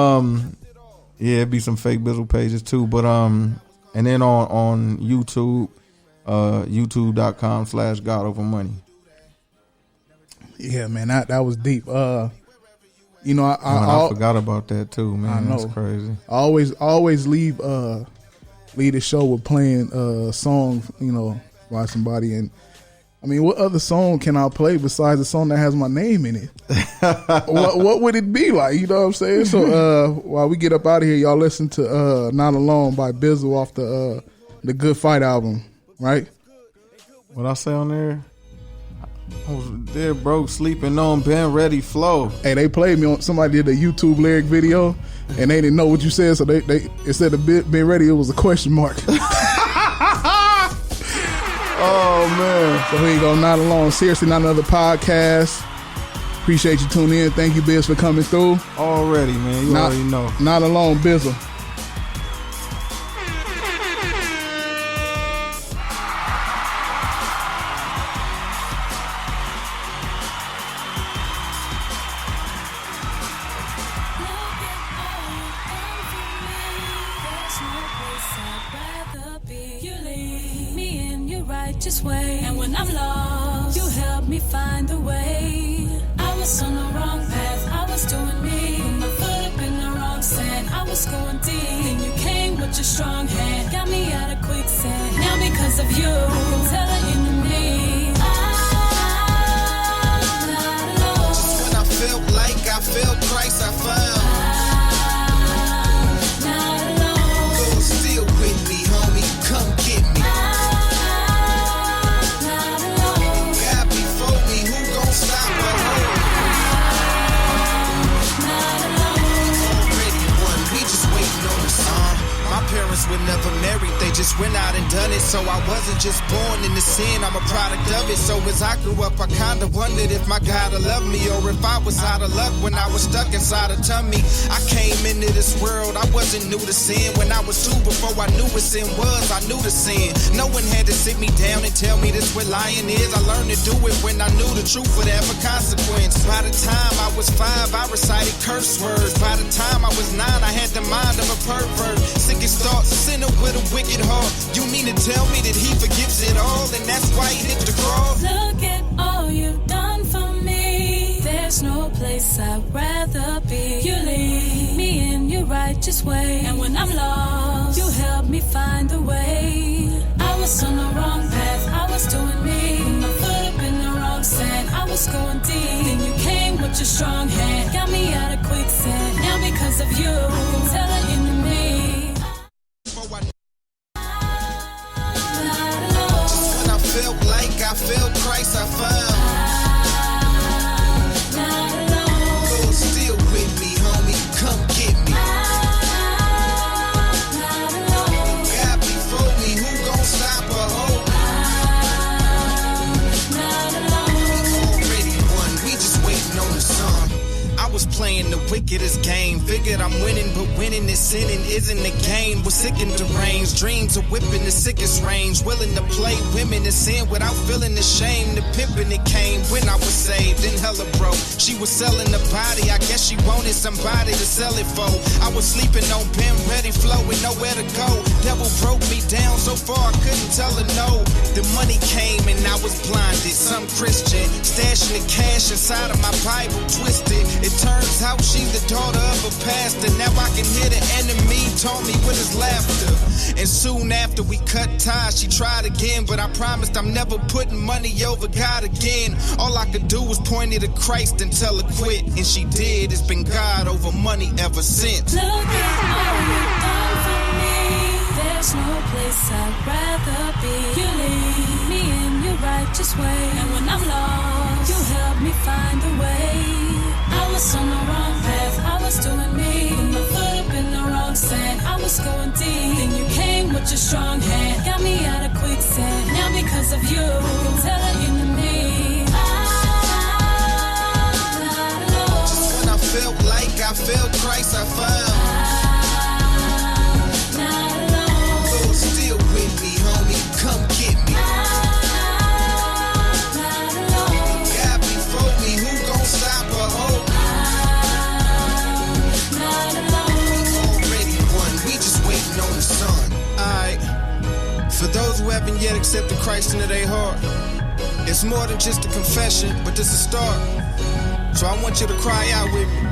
yeah, it'd be some fake Bizzle pages too. But and then on YouTube, youtube.com/GodOverMoney. Yeah, man, that was deep. You know, I forgot about that too, man. I know. That's crazy. I always leave the show with playing a song, you know, by somebody. And I mean, what other song can I play besides the song that has my name in it? what would it be like? You know what I'm saying? So while we get up out of here, y'all listen to Not Alone by Bizzle off the Good Fight album, right? What I say on there? I was there, broke, sleeping on, been ready, flow. Hey, they played me on, somebody did a YouTube lyric video, and they didn't know what you said, so they instead of been ready, it was a question mark. Oh, man. So here you go, Not Alone. Seriously, not another podcast. Appreciate you tuning in. Thank you, Biz, for coming through. Already, man. You already know. Not Alone, Bizzle. Way. And when I'm lost, you help me find the way. I was on the wrong path, I was doing me. Put my foot up in the wrong sand, I was going deep. Then you came with your strong hand, got me out of quicksand. Now because of you, I can tell the enemy I'm not alone. Just when I felt like I felt Christ, I found I'm not alone. Lord still with me, homie, come get me. Parents were never married, they just went out and done it. So I wasn't just born into sin, I'm a product of it. So as I grew up, I kinda wondered if my God would love me, or if I was out of luck when I was stuck inside a tummy. I came into this world, I wasn't new to sin. When I was 2, before I knew what sin was, I knew the sin. No one had to sit me down and tell me this what lying is. I learned to do it when I knew the truth would have a consequence. By the time I was 5, I recited curse words. By the time I was 9, I had the mind of a pervert. Sickest thoughts, a sinner with a wicked heart. You mean to tell me that he forgives it all, and that's why he hit the cross? Look at all you've done for me. There's There's no place I'd rather be. You lead me in your righteous way, and when I'm lost, you help me find the way. I was on the wrong path, I was doing me. Put my foot up in the wrong sand, I was going deep. Then you came with your strong hand, got me out of quicksand. Now because of you, I can tell it in me. Just when I felt like I felt Christ, I found. Lord, still with me, homie. Come get me. God before me, who gon' stop a hoe? We already won, we just waiting on the sun. I was playing the wickedest game. Figured I'm winning, but winning is sinning isn't a game. Was sick and deranged, dreams of whipping the sickest range. Willing to play women in sin without feeling ashamed. The pimping it came when I was saved and hella broke. She was selling the body, I guess she wanted somebody to sell it for. I was sleeping on pen ready flow with nowhere to go. Devil broke me down so far I couldn't tell her no. The money came and I was blinded. Some Christian stashing the cash inside of my Bible twisted. It turns out she's the daughter of a pastor. Now I can hear the enemy taunt me with his laughter. And soon after we cut ties, she tried again, but I promised I'm never putting money over God again. All I could do was point her to Christ and tell her quit, and she did. It's been God over money ever since. Look at all you've done for me. There's no place I'd rather be. You lead me in your righteous way, and when I'm lost, you help me find the way. I was on the wrong path, I was doing me. Put my foot up in the wrong sand, I was going deep. Then you came with your strong hand, got me out of quicksand. Now because of you, I can tell it in me. Just when I felt like I felt Christ, I found. Lord, still with me, homie. Come get me. God before me, who gon' stop a hoe? On the sun. Alright. For those who haven't yet accepted Christ into their heart, it's more than just a confession, but just a start. So I want you to cry out with me.